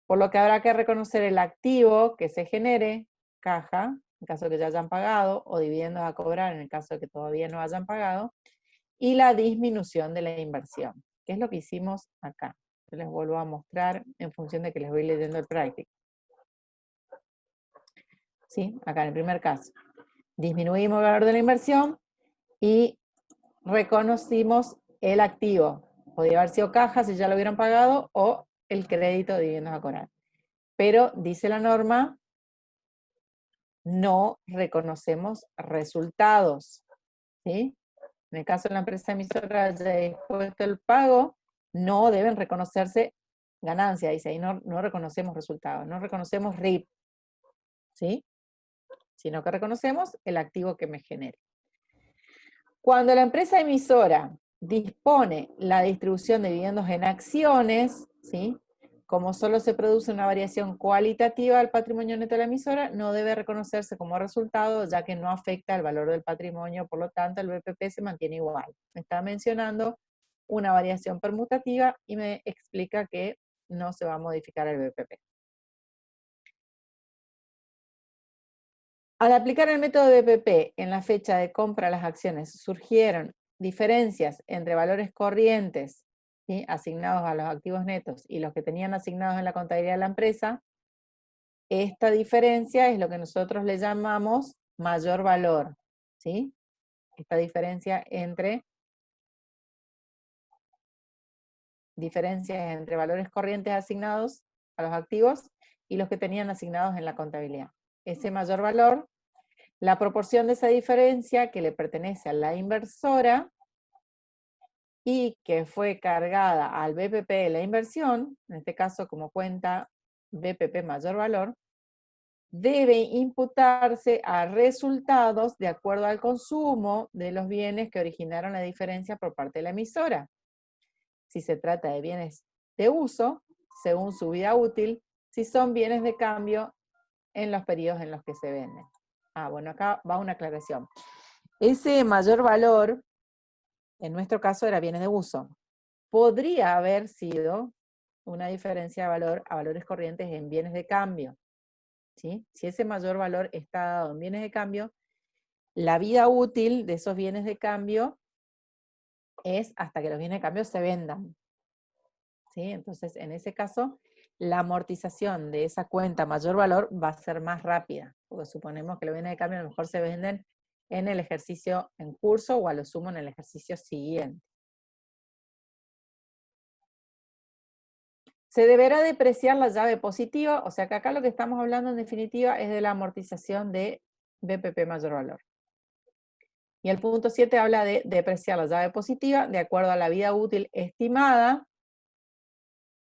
[SPEAKER 1] Por lo que habrá que reconocer el activo que se genere, caja, en caso de que ya hayan pagado, o dividendos a cobrar en el caso de que todavía no hayan pagado, y la disminución de la inversión, que es lo que hicimos acá. Yo les vuelvo a mostrar en función de que les voy leyendo el práctico. ¿Sí? Acá en el primer caso. Disminuimos el valor de la inversión y reconocimos el activo. Podría haber sido caja si ya lo hubieran pagado, o el crédito de dividendos a cobrar. Pero, dice la norma, no reconocemos resultados, ¿sí? En el caso de la empresa emisora haya dispuesto el pago, no deben reconocerse ganancias, dice ahí, no reconocemos resultados, no reconocemos RIP, ¿sí? Sino que reconocemos el activo que me genere. Cuando la empresa emisora dispone la distribución de dividendos en acciones, ¿sí? Como solo se produce una variación cualitativa del patrimonio neto de la emisora, no debe reconocerse como resultado, ya que no afecta el valor del patrimonio, por lo tanto el BPP se mantiene igual. Me está mencionando una variación permutativa y me explica que no se va a modificar el BPP. Al aplicar el método de BPP en la fecha de compra de las acciones, surgieron diferencias entre valores corrientes, ¿sí? Asignados a los activos netos y los que tenían asignados en la contabilidad de la empresa. Esta diferencia es lo que nosotros le llamamos mayor valor, ¿sí? Esta diferencia entre valores corrientes asignados a los activos y los que tenían asignados en la contabilidad. Ese mayor valor, la proporción de esa diferencia que le pertenece a la inversora y que fue cargada al BPP de la inversión, en este caso como cuenta BPP mayor valor, debe imputarse a resultados de acuerdo al consumo de los bienes que originaron la diferencia por parte de la emisora. Si se trata de bienes de uso, según su vida útil, si son bienes de cambio en los periodos en los que se venden. Bueno, acá va una aclaración. Ese mayor valor, en nuestro caso, era bienes de uso. Podría haber sido una diferencia de valor a valores corrientes en bienes de cambio, ¿sí? Si ese mayor valor está dado en bienes de cambio, la vida útil de esos bienes de cambio es hasta que los bienes de cambio se vendan, ¿sí? Entonces, en ese caso, la amortización de esa cuenta mayor valor va a ser más rápida, porque suponemos que los bienes de cambio a lo mejor se venden en el ejercicio en curso o a lo sumo en el ejercicio siguiente. Se deberá depreciar la llave positiva, o sea que acá lo que estamos hablando en definitiva es de la amortización de BPP mayor valor. Y el punto 7 habla de depreciar la llave positiva de acuerdo a la vida útil estimada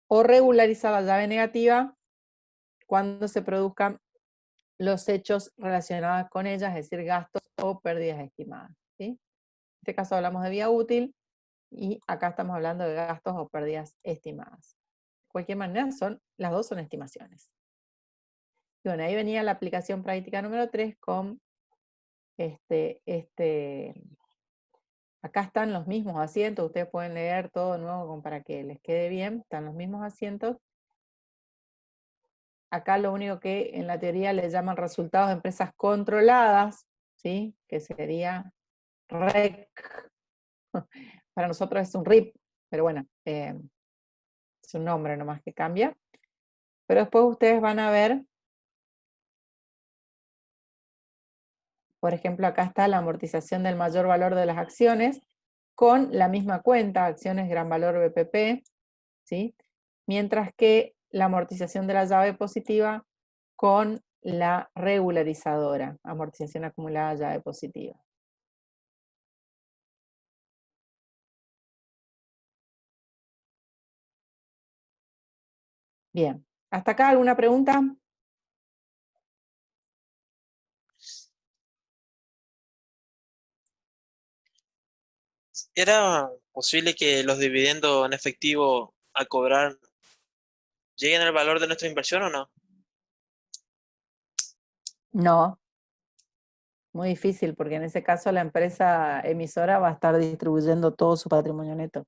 [SPEAKER 1] o regularizar la llave negativa cuando se produzcan los hechos relacionados con ella, es decir, gastos o pérdidas estimadas, ¿sí? En este caso hablamos de vida útil y acá estamos hablando de gastos o pérdidas estimadas. De cualquier manera, las dos son estimaciones. Y bueno, ahí venía la aplicación práctica número 3 con acá están los mismos asientos, ustedes pueden leer todo de nuevo para que les quede bien, están los mismos asientos. Acá lo único que en la teoría le llaman resultados de empresas controladas, ¿sí? Que sería REC. Para nosotros es un RIP, pero bueno, es un nombre nomás que cambia. Pero después ustedes van a ver, por ejemplo, acá está la amortización del mayor valor de las acciones con la misma cuenta, acciones gran valor BPP, ¿sí? Mientras que la amortización de la llave positiva con la regularizadora, amortización acumulada llave positiva. Bien, ¿hasta acá alguna pregunta?
[SPEAKER 2] ¿Era posible que los dividendos en efectivo a cobrar lleguen al valor de nuestra inversión o no?
[SPEAKER 1] No, muy difícil, porque en ese caso la empresa emisora va a estar distribuyendo todo su patrimonio neto.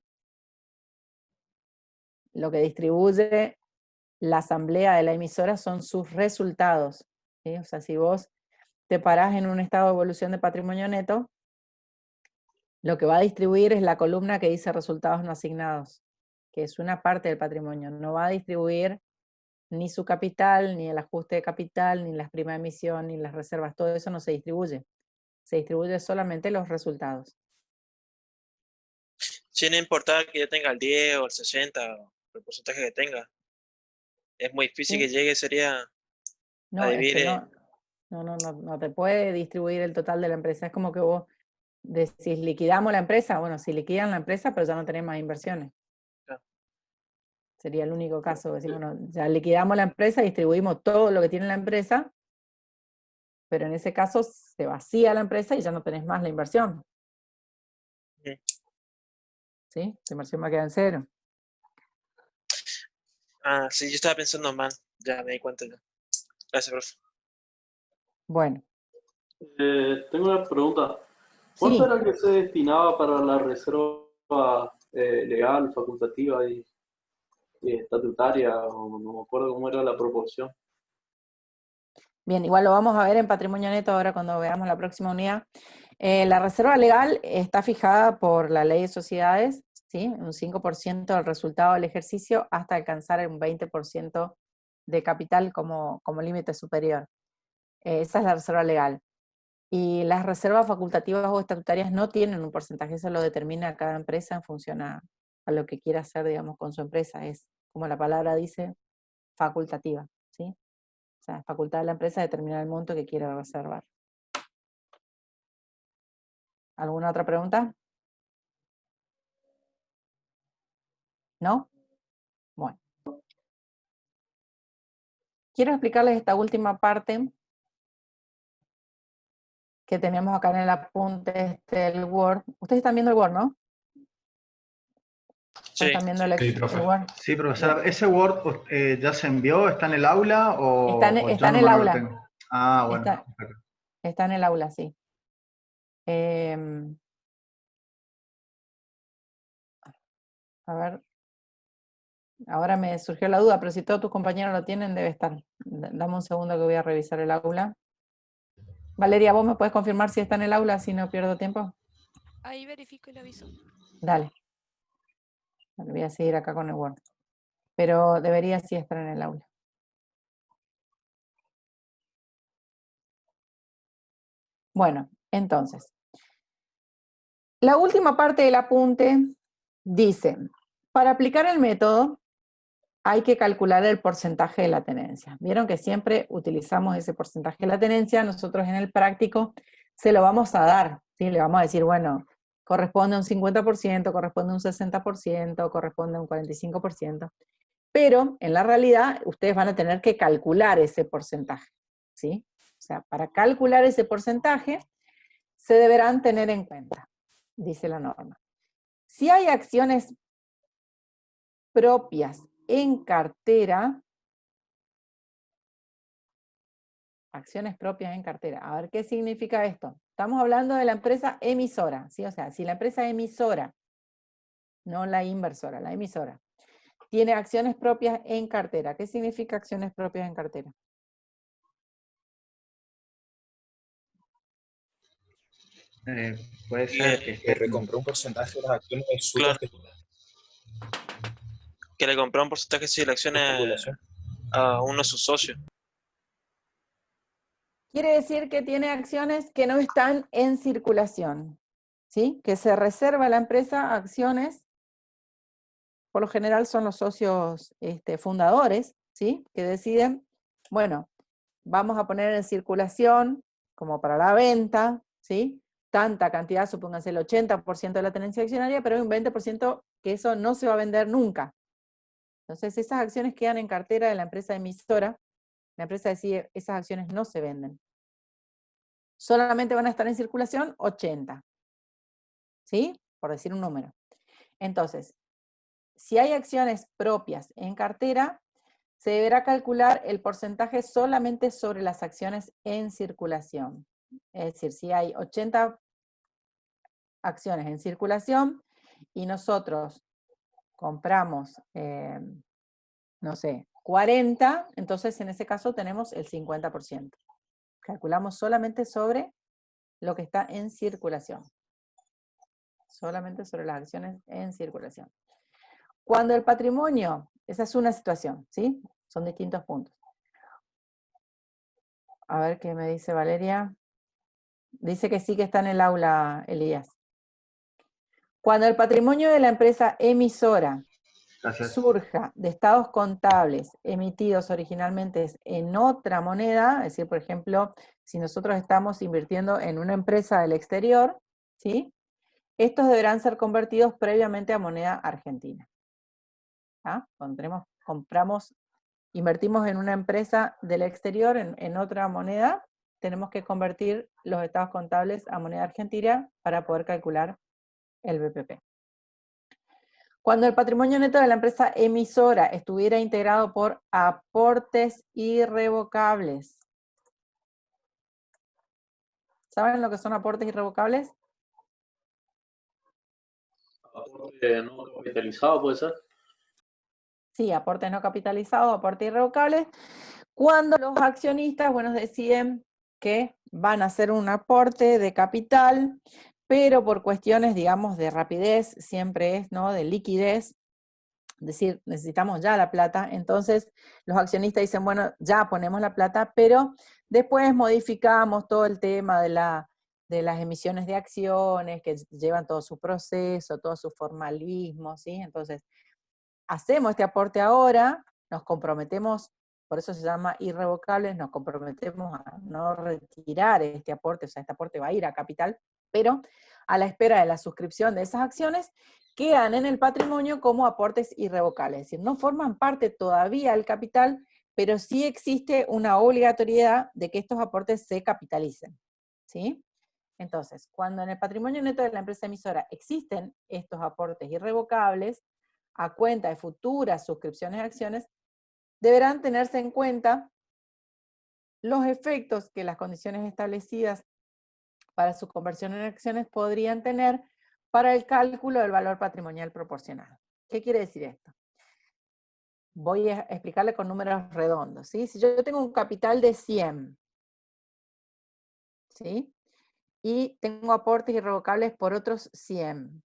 [SPEAKER 1] Lo que distribuye la asamblea de la emisora son sus resultados, ¿sí? O sea, si vos te parás en un estado de evolución de patrimonio neto, lo que va a distribuir es la columna que dice resultados no asignados, que es una parte del patrimonio. No va a distribuir ni su capital, ni el ajuste de capital, ni las primas de emisión, ni las reservas. Todo eso no se distribuye. Se distribuye solamente los resultados.
[SPEAKER 2] Sin importar que yo tenga el 10 o el 60 o el porcentaje que tenga. Es muy difícil
[SPEAKER 1] ¿Sí?
[SPEAKER 2] que llegue, sería
[SPEAKER 1] No,
[SPEAKER 2] a
[SPEAKER 1] es que
[SPEAKER 2] dividir.
[SPEAKER 1] no te puede distribuir el total de la empresa. Es como que vos decís, liquidamos la empresa. Bueno, si liquidan la empresa, pero ya no tenés más inversiones.
[SPEAKER 2] Claro.
[SPEAKER 1] Sería el único caso. Decir, bueno, ya liquidamos la empresa, distribuimos todo lo que tiene la empresa, pero en ese caso se vacía la empresa y ya no tenés más la inversión. ¿Sí? La inversión va a quedar en cero.
[SPEAKER 2] Sí, yo estaba pensando mal. Ya me di cuenta ya. Gracias, profe.
[SPEAKER 1] Bueno.
[SPEAKER 4] Tengo una pregunta.
[SPEAKER 1] Sí.
[SPEAKER 4] ¿Cuánto era que se destinaba para la reserva legal, facultativa y estatutaria? O no me acuerdo cómo era la proporción.
[SPEAKER 1] Bien, igual lo vamos a ver en patrimonio neto ahora cuando veamos la próxima unidad. La reserva legal está fijada por la ley de sociedades, ¿sí? Un 5% del resultado del ejercicio hasta alcanzar un 20% de capital como límite superior. Esa es la reserva legal. Y las reservas facultativas o estatutarias no tienen un porcentaje, eso lo determina cada empresa en función a lo que quiera hacer, digamos, con su empresa. Es, como la palabra dice, facultativa, ¿sí? O sea, es facultad de la empresa determinar el monto que quiera reservar. ¿Alguna otra pregunta? ¿No? Bueno. Quiero explicarles esta última parte que tenemos acá en el apunte del Word. Ustedes están viendo el Word, ¿no?
[SPEAKER 2] Sí.
[SPEAKER 1] ¿Están viendo
[SPEAKER 5] Sí,
[SPEAKER 1] el
[SPEAKER 5] profe.
[SPEAKER 1] Word?
[SPEAKER 5] Sí, profesora. ¿Ese Word ya se envió? ¿Está en el aula o,
[SPEAKER 1] Está
[SPEAKER 5] o
[SPEAKER 1] en
[SPEAKER 5] yo
[SPEAKER 1] el
[SPEAKER 5] nomás no lo
[SPEAKER 1] aula.
[SPEAKER 5] tengo? Ah, bueno.
[SPEAKER 1] Está en el aula, sí. A ver, ahora me surgió la duda, pero si todos tus compañeros lo tienen, debe estar. Dame un segundo que voy a revisar el aula. Valeria, ¿vos me puedes confirmar si está en el aula, si no pierdo tiempo?
[SPEAKER 9] Ahí verifico y le aviso.
[SPEAKER 1] Dale. Voy a seguir acá con el Word. Pero debería sí estar en el aula. Bueno, entonces. La última parte del apunte dice, para aplicar el método hay que calcular el porcentaje de la tenencia. Vieron que siempre utilizamos ese porcentaje de la tenencia, nosotros en el práctico se lo vamos a dar, ¿sí? Le vamos a decir, bueno, corresponde a un 50%, corresponde a un 60%, corresponde a un 45%, pero en la realidad ustedes van a tener que calcular ese porcentaje, ¿sí? O sea, para calcular ese porcentaje se deberán tener en cuenta, dice la norma. Si hay acciones propias en cartera, acciones propias en cartera. A ver, ¿qué significa esto? Estamos hablando de la empresa emisora, ¿sí? O sea, si la empresa emisora, no la inversora, la emisora, tiene acciones propias en cartera. ¿Qué significa acciones propias en cartera?
[SPEAKER 5] Puede ser
[SPEAKER 8] que recompró un porcentaje de las acciones de su
[SPEAKER 2] Claro. Que le compró un porcentaje de las acciones a uno de sus socios.
[SPEAKER 1] Quiere decir que tiene acciones que no están en circulación, ¿sí? Que se reserva la empresa acciones, por lo general son los socios fundadores, ¿sí? Que deciden, bueno, vamos a poner en circulación, como para la venta, ¿sí? Tanta cantidad, supónganse el 80% de la tenencia accionaria, pero hay un 20% que eso no se va a vender nunca. Entonces esas acciones quedan en cartera de la empresa emisora, la empresa decide, esas acciones no se venden. Solamente van a estar en circulación 80, ¿sí? Por decir un número. Entonces, si hay acciones propias en cartera, se deberá calcular el porcentaje solamente sobre las acciones en circulación. Es decir, si hay 80 acciones en circulación y nosotros compramos, no sé, 40, entonces en ese caso tenemos el 50%. Calculamos solamente sobre lo que está en circulación. Solamente sobre las acciones en circulación. Cuando el patrimonio, esa es una situación, ¿sí? Son distintos puntos. A ver qué me dice Valeria. Dice que sí que está en el aula, Elías. Cuando el patrimonio de la empresa emisora surja de estados contables emitidos originalmente en otra moneda, es decir, por ejemplo, si nosotros estamos invirtiendo en una empresa del exterior, ¿sí? Estos deberán ser convertidos previamente a moneda argentina. ¿Ah? Cuando invertimos en una empresa del exterior, en otra moneda, tenemos que convertir los estados contables a moneda argentina para poder calcular el BPP. Cuando el patrimonio neto de la empresa emisora estuviera integrado por aportes irrevocables. ¿Saben lo que son aportes irrevocables?
[SPEAKER 4] Aporte no capitalizado, ¿puede ser?
[SPEAKER 1] Sí, aportes no capitalizados, aportes irrevocables. Cuando los accionistas, bueno, deciden que van a hacer un aporte de capital, pero por cuestiones, digamos, de rapidez, siempre es, ¿no?, de liquidez, decir, necesitamos ya la plata, entonces los accionistas dicen, bueno, ya ponemos la plata, pero después modificamos todo el tema de las emisiones de acciones, que llevan todo su proceso, todo su formalismo, ¿sí? Entonces, hacemos este aporte ahora, nos comprometemos, por eso se llama irrevocables, nos comprometemos a no retirar este aporte, o sea, este aporte va a ir a capital, pero a la espera de la suscripción de esas acciones, quedan en el patrimonio como aportes irrevocables, es decir, no forman parte todavía del capital, pero sí existe una obligatoriedad de que estos aportes se capitalicen, ¿sí? Entonces, cuando en el patrimonio neto de la empresa emisora existen estos aportes irrevocables, a cuenta de futuras suscripciones de acciones, deberán tenerse en cuenta los efectos que las condiciones establecidas para su conversión en acciones podrían tener para el cálculo del valor patrimonial proporcional. ¿Qué quiere decir esto? Voy a explicarle con números redondos, ¿sí? Si yo tengo un capital de 100, ¿sí? Y tengo aportes irrevocables por otros 100.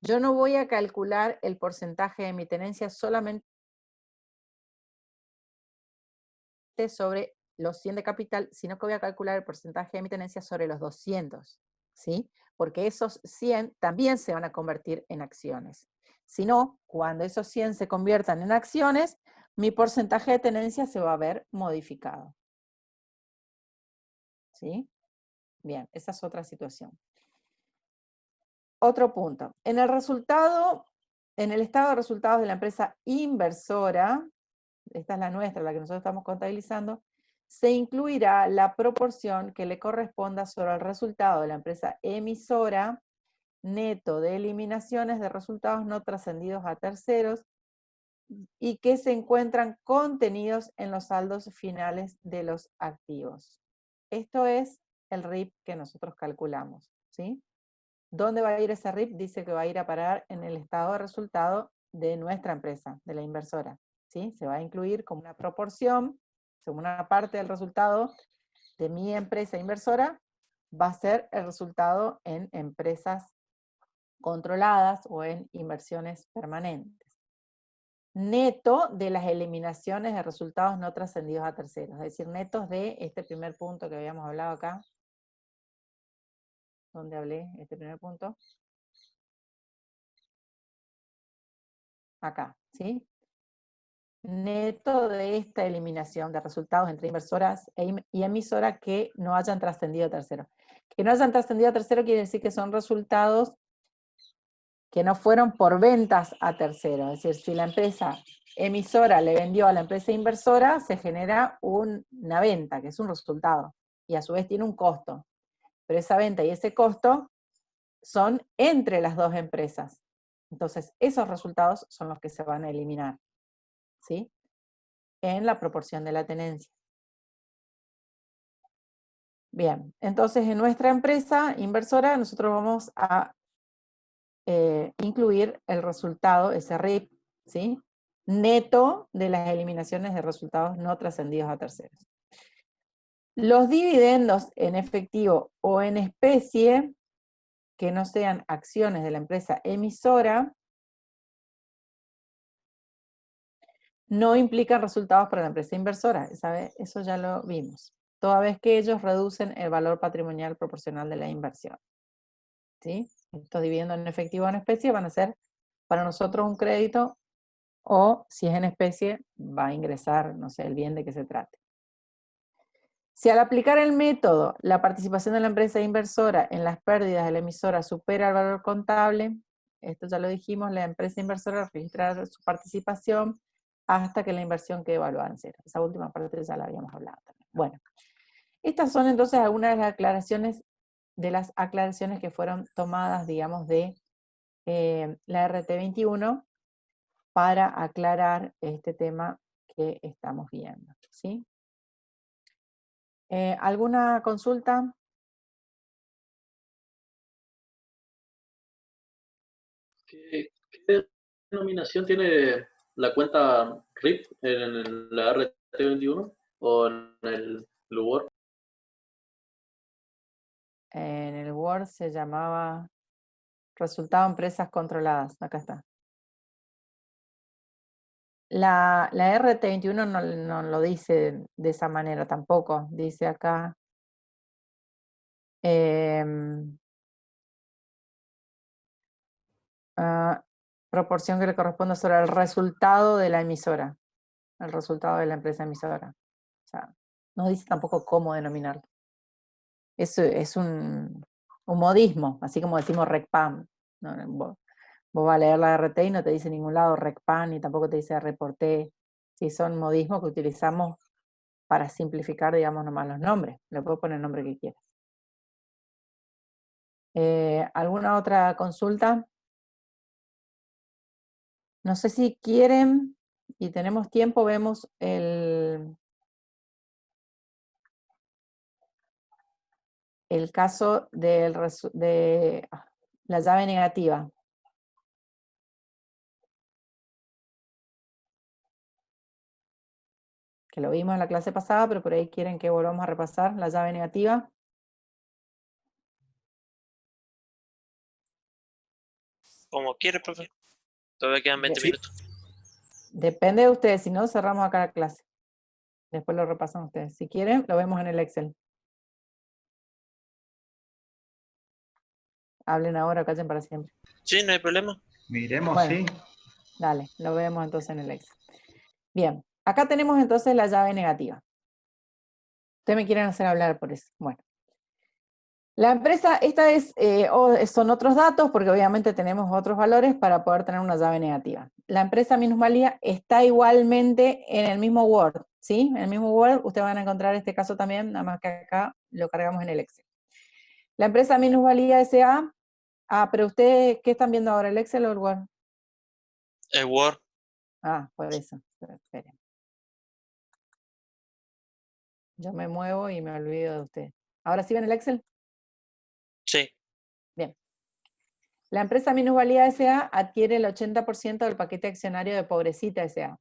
[SPEAKER 1] Yo no voy a calcular el porcentaje de mi tenencia solamente sobre los 100 de capital, sino que voy a calcular el porcentaje de mi tenencia sobre los 200, ¿sí? Porque esos 100 también se van a convertir en acciones. Si no, cuando esos 100 se conviertan en acciones, mi porcentaje de tenencia se va a ver modificado. ¿Sí? Bien, esa es otra situación. Otro punto. En el estado de resultados de la empresa inversora, esta es la nuestra, la que nosotros estamos contabilizando, se incluirá la proporción que le corresponda sobre el resultado de la empresa emisora, neto de eliminaciones de resultados no trascendidos a terceros, y que se encuentran contenidos en los saldos finales de los activos. Esto es el RIP que nosotros calculamos, ¿sí? ¿Dónde va a ir ese RIP? Dice que va a ir a parar en el estado de resultado de nuestra empresa, de la inversora, ¿sí? Se va a incluir como una proporción, como una parte del resultado de mi empresa inversora, va a ser el resultado en empresas controladas o en inversiones permanentes. Neto de las eliminaciones de resultados no trascendidos a terceros, es decir, netos de este primer punto que habíamos hablado acá, donde hablé este primer punto, acá, ¿sí? Neto de esta eliminación de resultados entre inversoras y emisoras que no hayan trascendido a tercero. Que no hayan trascendido a tercero quiere decir que son resultados que no fueron por ventas a tercero. Es decir, si la empresa emisora le vendió a la empresa inversora, se genera una venta, que es un resultado, y a su vez tiene un costo. Pero esa venta y ese costo son entre las dos empresas. Entonces, esos resultados son los que se van a eliminar, ¿sí? En la proporción de la tenencia. Bien, entonces en nuestra empresa inversora nosotros vamos a incluir el resultado, ese RIP, ¿sí? Neto de las eliminaciones de resultados no trascendidos a terceros. Los dividendos en efectivo o en especie, que no sean acciones de la empresa emisora, no implican resultados para la empresa inversora, ¿sabe? Eso ya lo vimos, toda vez que ellos reducen el valor patrimonial proporcional de la inversión, ¿sí? Estos dividendos en efectivo o en especie van a ser para nosotros un crédito, o si es en especie, va a ingresar, no sé, el bien de que se trate. Si al aplicar el método, la participación de la empresa inversora en las pérdidas de la emisora supera el valor contable, esto ya lo dijimos, la empresa inversora registrará su participación hasta que la inversión quede evaluada en cero. Esa última parte ya la habíamos hablado también. Bueno, estas son entonces algunas de las aclaraciones que fueron tomadas, digamos, de la RT21 para aclarar este tema que estamos viendo, ¿sí? ¿Alguna consulta?
[SPEAKER 4] ¿Qué denominación tiene la cuenta RIP en la RT21 o en el Word?
[SPEAKER 1] En el Word se llamaba resultado empresas controladas, acá está. La RT21 no lo dice de esa manera tampoco. Dice acá, proporción que le corresponde sobre el resultado de la emisora, el resultado de la empresa emisora. O sea, no dice tampoco cómo denominarlo. Eso es un modismo, así como decimos RECPAM. Vos vas a leer la RT y no te dice en ningún lado RECPAM, ni tampoco te dice reporté. Sí, son modismos que utilizamos para simplificar, digamos, nomás los nombres. Le puedo poner el nombre que quieras. ¿Alguna otra consulta? No sé si quieren, y tenemos tiempo, vemos el caso de la llave negativa. Que lo vimos en la clase pasada, pero por ahí quieren que volvamos a repasar la llave negativa.
[SPEAKER 2] Como quiere, profe. Todavía quedan 20 minutos.
[SPEAKER 1] Depende de ustedes, si no, cerramos acá la clase. Después lo repasan ustedes. Si quieren, lo vemos en el Excel. Hablen ahora, callen para siempre.
[SPEAKER 2] Sí, no hay problema.
[SPEAKER 5] Miremos,
[SPEAKER 1] bueno,
[SPEAKER 5] sí.
[SPEAKER 1] Dale, lo vemos entonces en el Excel. Bien, acá tenemos entonces la llave negativa. Ustedes me quieren hacer hablar por eso. Bueno. La empresa, son otros datos, porque obviamente tenemos otros valores para poder tener una llave negativa. La empresa minusvalía está igualmente en el mismo Word, ¿sí? En el mismo Word ustedes van a encontrar este caso también, nada más que acá lo cargamos en el Excel. La empresa minusvalía S.A. Pero ustedes, ¿qué están viendo ahora, el Excel o el Word?
[SPEAKER 2] El Word.
[SPEAKER 1] Por eso. Esperen. Yo me muevo y me olvido de ustedes. ¿Ahora sí ven el Excel?
[SPEAKER 2] Sí.
[SPEAKER 1] Bien. La empresa minusvalía S.A. adquiere el 80% del paquete accionario de Pobrecita S.A.,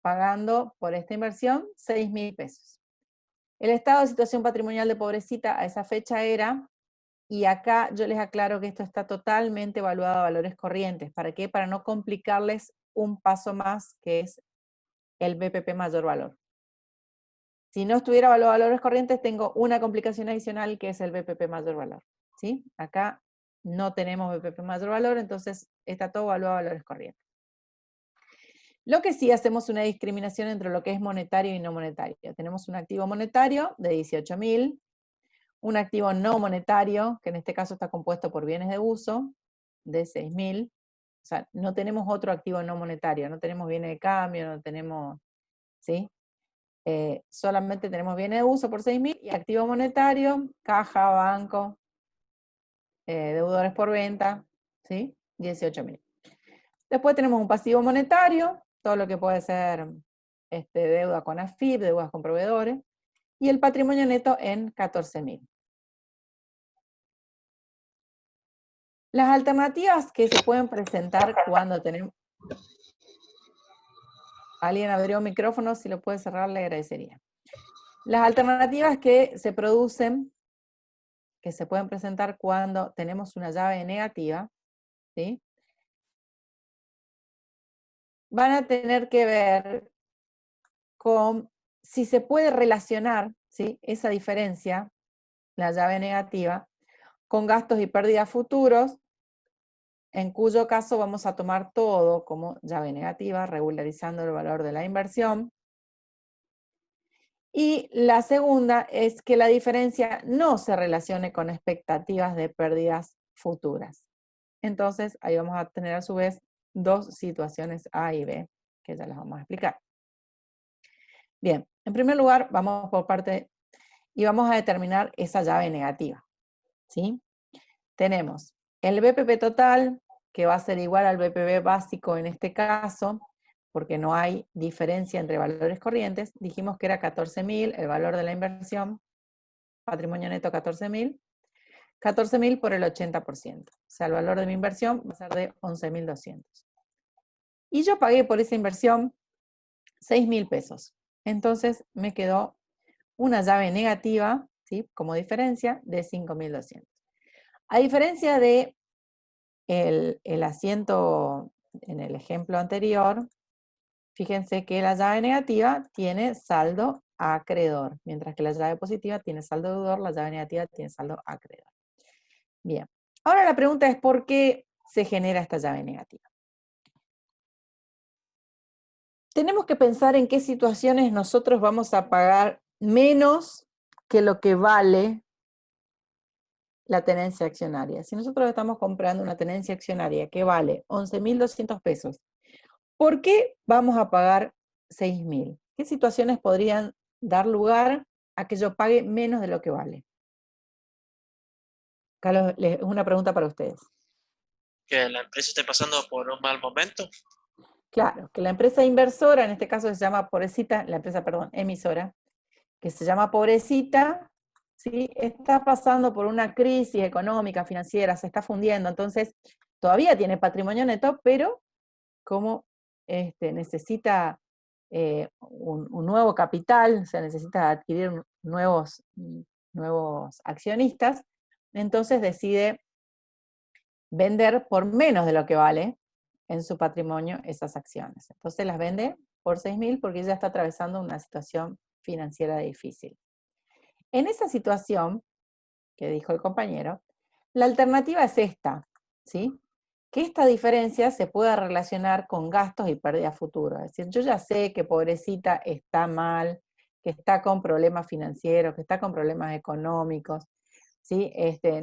[SPEAKER 1] pagando por esta inversión 6.000 pesos. El estado de situación patrimonial de Pobrecita a esa fecha era, y acá yo les aclaro que esto está totalmente evaluado a valores corrientes. ¿Para qué? Para no complicarles un paso más, que es el BPP mayor valor. Si no estuviera evaluado a valores corrientes, tengo una complicación adicional, que es el BPP mayor valor. ¿Sí? Acá no tenemos BPP mayor valor, entonces está todo evaluado a valores corrientes. Lo que sí, hacemos una discriminación entre lo que es monetario y no monetario. Tenemos un activo monetario de 18.000, un activo no monetario, que en este caso está compuesto por bienes de uso, de 6.000. O sea, no tenemos otro activo no monetario, no tenemos bienes de cambio, no tenemos, ¿sí? Solamente tenemos bienes de uso por 6.000 y activo monetario, caja, banco, deudores por venta, ¿sí? 18.000. Después tenemos un pasivo monetario, todo lo que puede ser deuda con AFIP, deudas con proveedores, y el patrimonio neto en 14.000. Las alternativas que se pueden presentar cuando tenemos... Alguien abrió un micrófono, si lo puede cerrar le agradecería. Las alternativas que se producen, que se pueden presentar cuando tenemos una llave negativa, ¿sí? Van a tener que ver con si se puede relacionar, ¿sí?, esa diferencia, la llave negativa, con gastos y pérdidas futuros, en cuyo caso vamos a tomar todo como llave negativa, regularizando el valor de la inversión. Y la segunda es que la diferencia no se relacione con expectativas de pérdidas futuras. Entonces, ahí vamos a tener a su vez dos situaciones A y B, que ya las vamos a explicar. Bien, en primer lugar, vamos por parte y vamos a determinar esa llave negativa, ¿sí? Tenemos el BPP total, que va a ser igual al BPP básico en este caso, porque no hay diferencia entre valores corrientes. Dijimos que era 14.000, el valor de la inversión, patrimonio neto 14.000, 14.000 por el 80%. O sea, el valor de mi inversión va a ser de 11.200. Y yo pagué por esa inversión 6.000 pesos. Entonces me quedó una llave negativa, ¿sí?, como diferencia, de 5.200. A diferencia de el asiento en el ejemplo anterior, fíjense que la llave negativa tiene saldo acreedor, mientras que la llave positiva tiene saldo deudor, la llave negativa tiene saldo acreedor. Bien, ahora la pregunta es ¿por qué se genera esta llave negativa? Tenemos que pensar en qué situaciones nosotros vamos a pagar menos que lo que vale la tenencia accionaria. Si nosotros estamos comprando una tenencia accionaria que vale 11.200 pesos, ¿por qué vamos a pagar 6.000? ¿Qué situaciones podrían dar lugar a que yo pague menos de lo que vale? Carlos, es una pregunta para ustedes.
[SPEAKER 2] Que la empresa esté pasando por un mal momento.
[SPEAKER 1] Claro, que la empresa inversora, en este caso se llama Pobrecita, la empresa, perdón, emisora, que se llama Pobrecita, ¿sí? Está pasando por una crisis económica, financiera, se está fundiendo, entonces todavía tiene patrimonio neto, pero como necesita un nuevo capital, o sea, necesita adquirir nuevos accionistas, entonces decide vender por menos de lo que vale en su patrimonio esas acciones. Entonces las vende por 6.000 porque ella está atravesando una situación financiera difícil. En esa situación, que dijo el compañero, la alternativa es esta, ¿sí? Que esta diferencia se pueda relacionar con gastos y pérdidas futuras. Es decir, yo ya sé que Pobrecita está mal, que está con problemas financieros, que está con problemas económicos, ¿sí?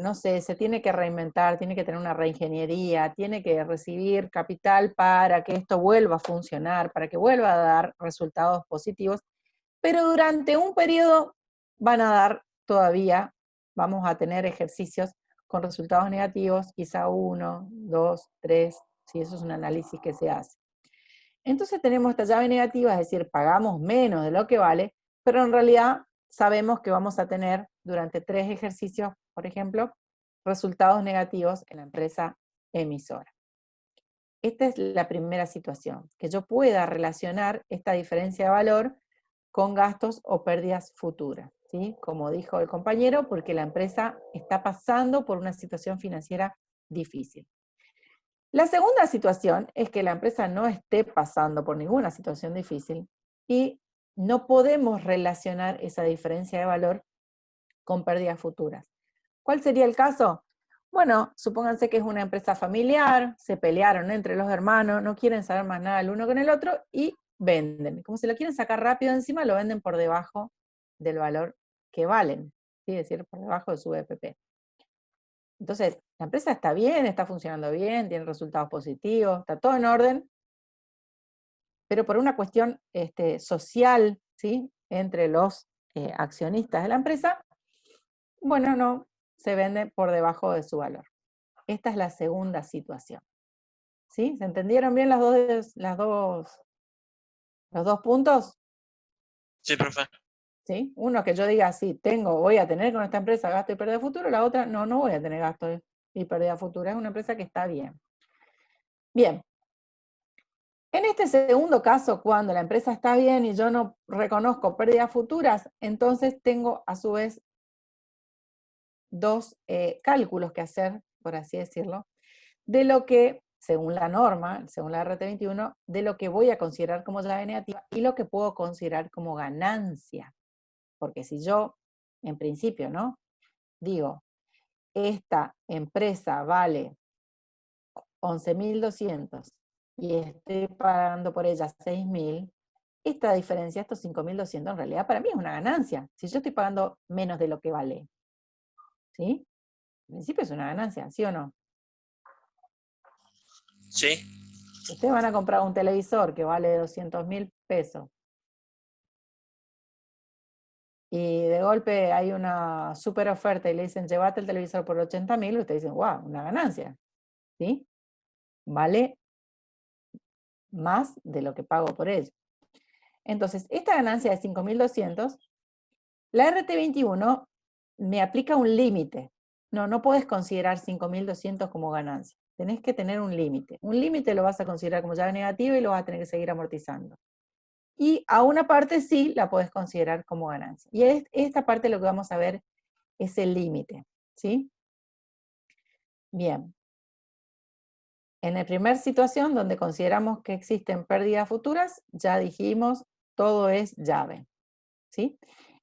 [SPEAKER 1] No sé, se tiene que reinventar, tiene que tener una reingeniería, tiene que recibir capital para que esto vuelva a funcionar, para que vuelva a dar resultados positivos, pero durante un periodo van a dar todavía, vamos a tener ejercicios con resultados negativos, quizá 1, 2, 3, si eso es un análisis que se hace. Entonces tenemos esta llave negativa, es decir, pagamos menos de lo que vale, pero en realidad sabemos que vamos a tener durante 3 ejercicios, por ejemplo, resultados negativos en la empresa emisora. Esta es la primera situación, que yo pueda relacionar esta diferencia de valor con gastos o pérdidas futuras, ¿sí? Como dijo el compañero, porque la empresa está pasando por una situación financiera difícil. La segunda situación es que la empresa no esté pasando por ninguna situación difícil y no podemos relacionar esa diferencia de valor con pérdidas futuras. ¿Cuál sería el caso? Bueno, supónganse que es una empresa familiar, se pelearon entre los hermanos, no quieren saber más nada el uno con el otro y venden. Como se lo quieren sacar rápido encima, lo venden por debajo del valor que valen, ¿sí? Es decir, por debajo de su BPP. Entonces, la empresa está bien, está funcionando bien, tiene resultados positivos, está todo en orden, pero por una cuestión social, ¿sí? Entre los accionistas de la empresa, bueno, no, se vende por debajo de su valor. Esta es la segunda situación. ¿Sí? ¿Se entendieron bien los dos puntos?
[SPEAKER 2] Sí, profe.
[SPEAKER 1] ¿Sí? Uno que yo diga, sí, voy a tener con esta empresa gasto y pérdida futuro, la otra, no voy a tener gasto y pérdida futura, es una empresa que está bien. Bien. En este segundo caso, cuando la empresa está bien y yo no reconozco pérdidas futuras, entonces tengo a su vez dos cálculos que hacer, por así decirlo, de lo que, según la norma, según la RT21, de lo que voy a considerar como llave negativa y lo que puedo considerar como ganancia. Porque si yo, en principio, ¿no? Digo, esta empresa vale 11.200 y estoy pagando por ella 6.000, esta diferencia, estos 5.200, en realidad para mí es una ganancia. Si yo estoy pagando menos de lo que vale, ¿sí? En principio es una ganancia, ¿sí o no?
[SPEAKER 2] Sí.
[SPEAKER 1] Ustedes van a comprar un televisor que vale 200.000 pesos y de golpe hay una super oferta y le dicen, llévate el televisor por 80.000, ustedes dicen, wow, una ganancia, ¿sí? Vale más de lo que pago por ello. Entonces, esta ganancia de 5.200, la RT21 me aplica un límite. No podés considerar 5.200 como ganancia. Tenés que tener un límite. Un límite lo vas a considerar como llave negativa y lo vas a tener que seguir amortizando. Y a una parte sí la podés considerar como ganancia. Y esta parte lo que vamos a ver es el límite, ¿sí? Bien. En la primera situación, donde consideramos que existen pérdidas futuras, ya dijimos, todo es llave, ¿sí?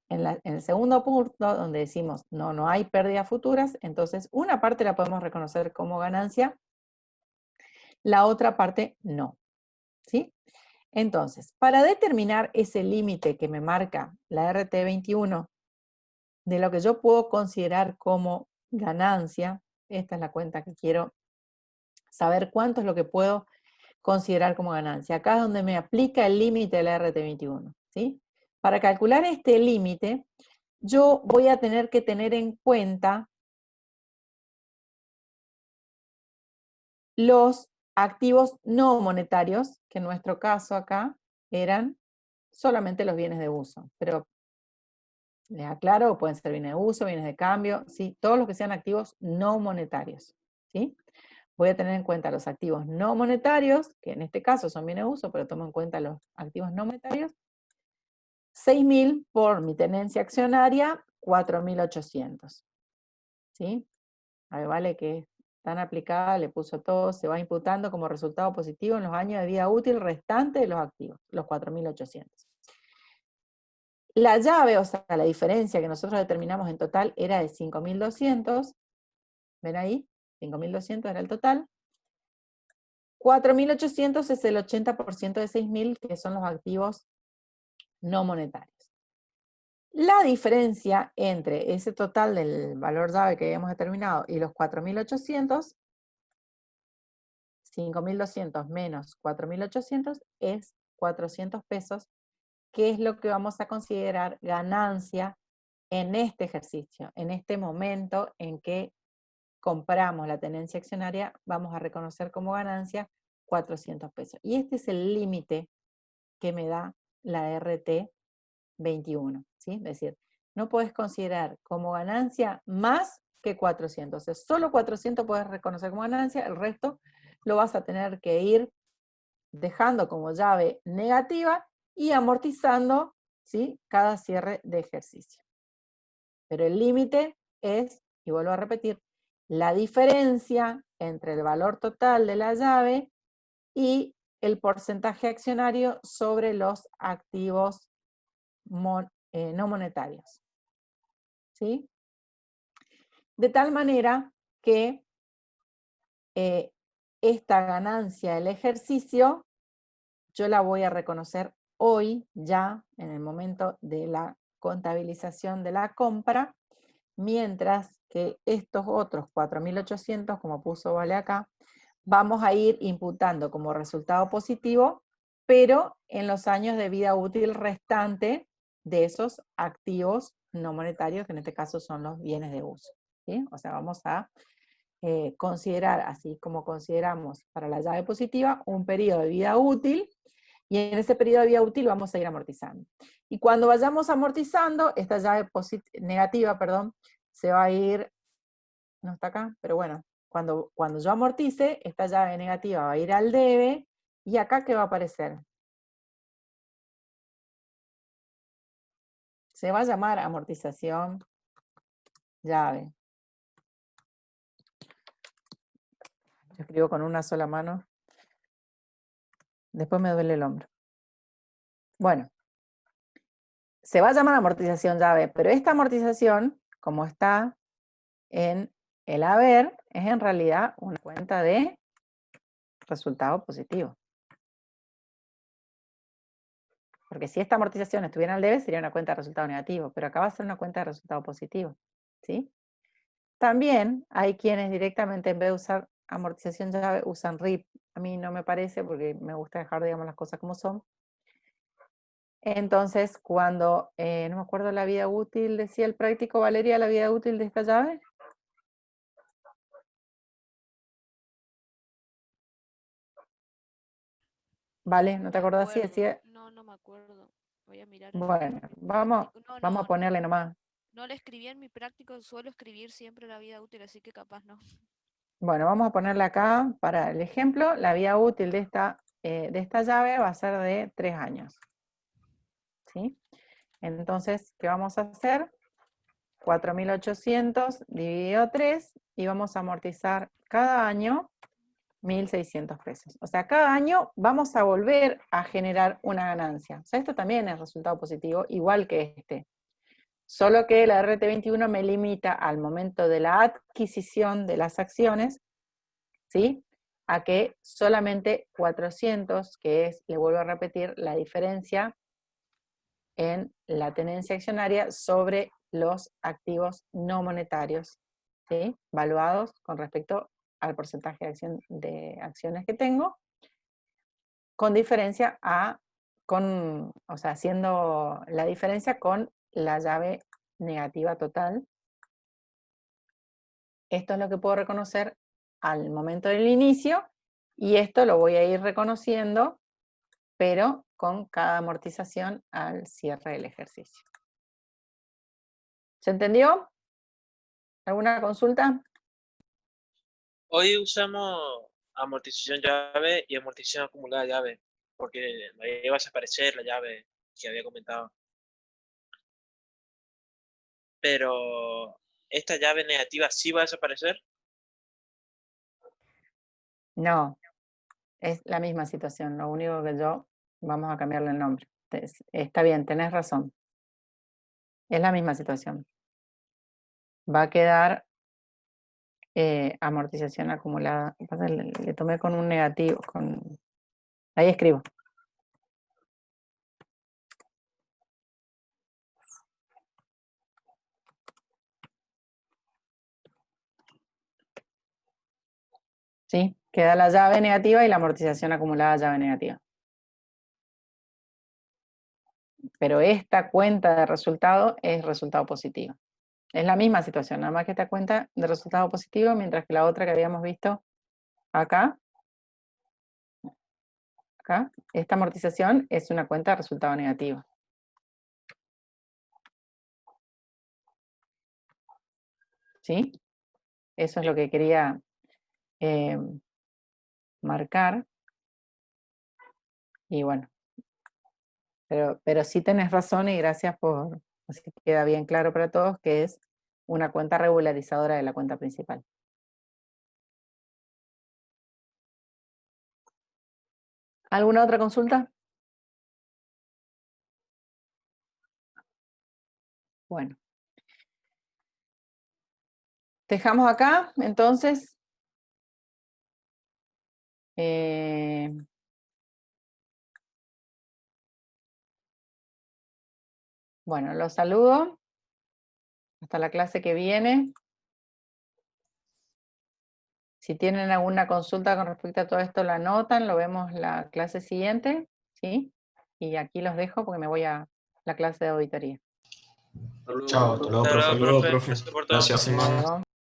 [SPEAKER 1] En el segundo punto, donde decimos, no hay pérdidas futuras, entonces una parte la podemos reconocer como ganancia, la otra parte no, ¿sí? Entonces, para determinar ese límite que me marca la RT21, de lo que yo puedo considerar como ganancia, esta es la cuenta que quiero saber cuánto es lo que puedo considerar como ganancia. Acá es donde me aplica el límite de la RT21, ¿sí? Para calcular este límite, yo voy a tener que tener en cuenta los activos no monetarios, que en nuestro caso acá eran solamente los bienes de uso, pero les aclaro, pueden ser bienes de uso, bienes de cambio, ¿sí? Todos los que sean activos no monetarios, ¿sí? Voy a tener en cuenta los activos no monetarios, que en este caso son bienes de uso, pero tomo en cuenta los activos no monetarios. 6.000 por mi tenencia accionaria, 4.800, ¿sí? A ver, vale que tan aplicada, le puso todo, se va imputando como resultado positivo en los años de vida útil restante de los activos, los 4.800. La llave, o sea, la diferencia que nosotros determinamos en total era de 5.200, ¿ven ahí? 5.200 era el total. 4.800 es el 80% de 6.000, que son los activos no monetarios. La diferencia entre ese total del valor llave que habíamos determinado y los 4.800, 5.200 menos 4.800 es 400 pesos, que es lo que vamos a considerar ganancia en este ejercicio, en este momento en que compramos la tenencia accionaria, vamos a reconocer como ganancia 400 pesos. Y este es el límite que me da la RT21, ¿sí? Es decir, no puedes considerar como ganancia más que 400. O sea, solo 400 puedes reconocer como ganancia, el resto lo vas a tener que ir dejando como llave negativa y amortizando, ¿sí? Cada cierre de ejercicio. Pero el límite es, y vuelvo a repetir, la diferencia entre el valor total de la llave y el porcentaje accionario sobre los activos no monetarios, ¿sí? De tal manera que esta ganancia del ejercicio yo la voy a reconocer hoy ya en el momento de la contabilización de la compra, mientras que estos otros 4.800, como puso Vale acá, vamos a ir imputando como resultado positivo, pero en los años de vida útil restante de esos activos no monetarios, que en este caso son los bienes de uso, ¿sí? O sea, vamos a considerar, así como consideramos para la llave positiva, un periodo de vida útil, y en ese periodo de vida útil vamos a ir amortizando. Y cuando vayamos amortizando, esta llave negativa, perdón, se va a ir, no está acá, pero bueno, cuando yo amortice, esta llave negativa va a ir al debe, y acá ¿qué va a aparecer? Se va a llamar amortización llave. Yo escribo con una sola mano. Después me duele el hombro. Bueno, se va a llamar amortización llave, pero esta amortización, como está en el haber, es en realidad una cuenta de resultado positivo. Porque si esta amortización estuviera en el debe, sería una cuenta de resultado negativo, pero acá va a ser una cuenta de resultado positivo, ¿sí? También hay quienes directamente, en vez de usar amortización llave, usan RIP. A mí no me parece, porque me gusta dejar, digamos, las cosas como son. Entonces, cuando, no me acuerdo la vida útil, decía el práctico, Valeria, la vida útil de esta llave. Vale, ¿no te acordás así? Decía...
[SPEAKER 9] No, no me acuerdo. Voy a mirar.
[SPEAKER 1] Bueno, vamos a ponerle nomás.
[SPEAKER 9] No la escribí en mi práctico, suelo escribir siempre la vida útil, así que capaz no.
[SPEAKER 1] Bueno, vamos a ponerle acá, para el ejemplo, la vida útil de esta llave va a ser de 3 años. ¿Sí? Entonces, ¿qué vamos a hacer? 4.800 dividido 3, y vamos a amortizar cada año 1.600 pesos. O sea, cada año vamos a volver a generar una ganancia. O sea, esto también es resultado positivo, igual que este. Solo que la RT21 me limita al momento de la adquisición de las acciones, ¿sí? A que solamente 400, que es, le vuelvo a repetir, la diferencia en la tenencia accionaria sobre los activos no monetarios, ¿sí? Valuados con respecto al porcentaje de acciones que tengo, con diferencia o sea, haciendo la diferencia con la llave negativa total. Esto es lo que puedo reconocer al momento del inicio, y esto lo voy a ir reconociendo, pero con cada amortización al cierre del ejercicio. ¿Se entendió? ¿Alguna consulta?
[SPEAKER 2] Hoy usamos amortización llave y amortización acumulada llave, porque ahí va a desaparecer la llave que había comentado. Pero, ¿esta llave negativa sí va a desaparecer?
[SPEAKER 1] No, es la misma situación, lo único que vamos a cambiarle el nombre. Está bien, tenés razón. Es la misma situación. Va a quedar amortización acumulada. Le tomé con un negativo, ahí escribo. ¿Sí? Queda la llave negativa y la amortización acumulada llave negativa. Pero esta cuenta de resultado es resultado positivo. Es la misma situación, nada más que esta cuenta de resultado positivo, mientras que la otra que habíamos visto acá, esta amortización es una cuenta de resultado negativo. ¿Sí? Eso es lo que quería marcar. Y bueno, pero sí tenés razón, y gracias por, así que queda bien claro para todos, que es una cuenta regularizadora de la cuenta principal. ¿Alguna otra consulta? Bueno. Dejamos acá, entonces. Bueno, los saludo. Hasta la clase que viene. Si tienen alguna consulta con respecto a todo esto, la anotan, lo vemos la clase siguiente, ¿sí? Y aquí los dejo porque me voy a la clase de auditoría.
[SPEAKER 3] Chao, hasta luego, profe.
[SPEAKER 2] Hasta luego, profe. Gracias por todo.
[SPEAKER 3] Gracias, Emma.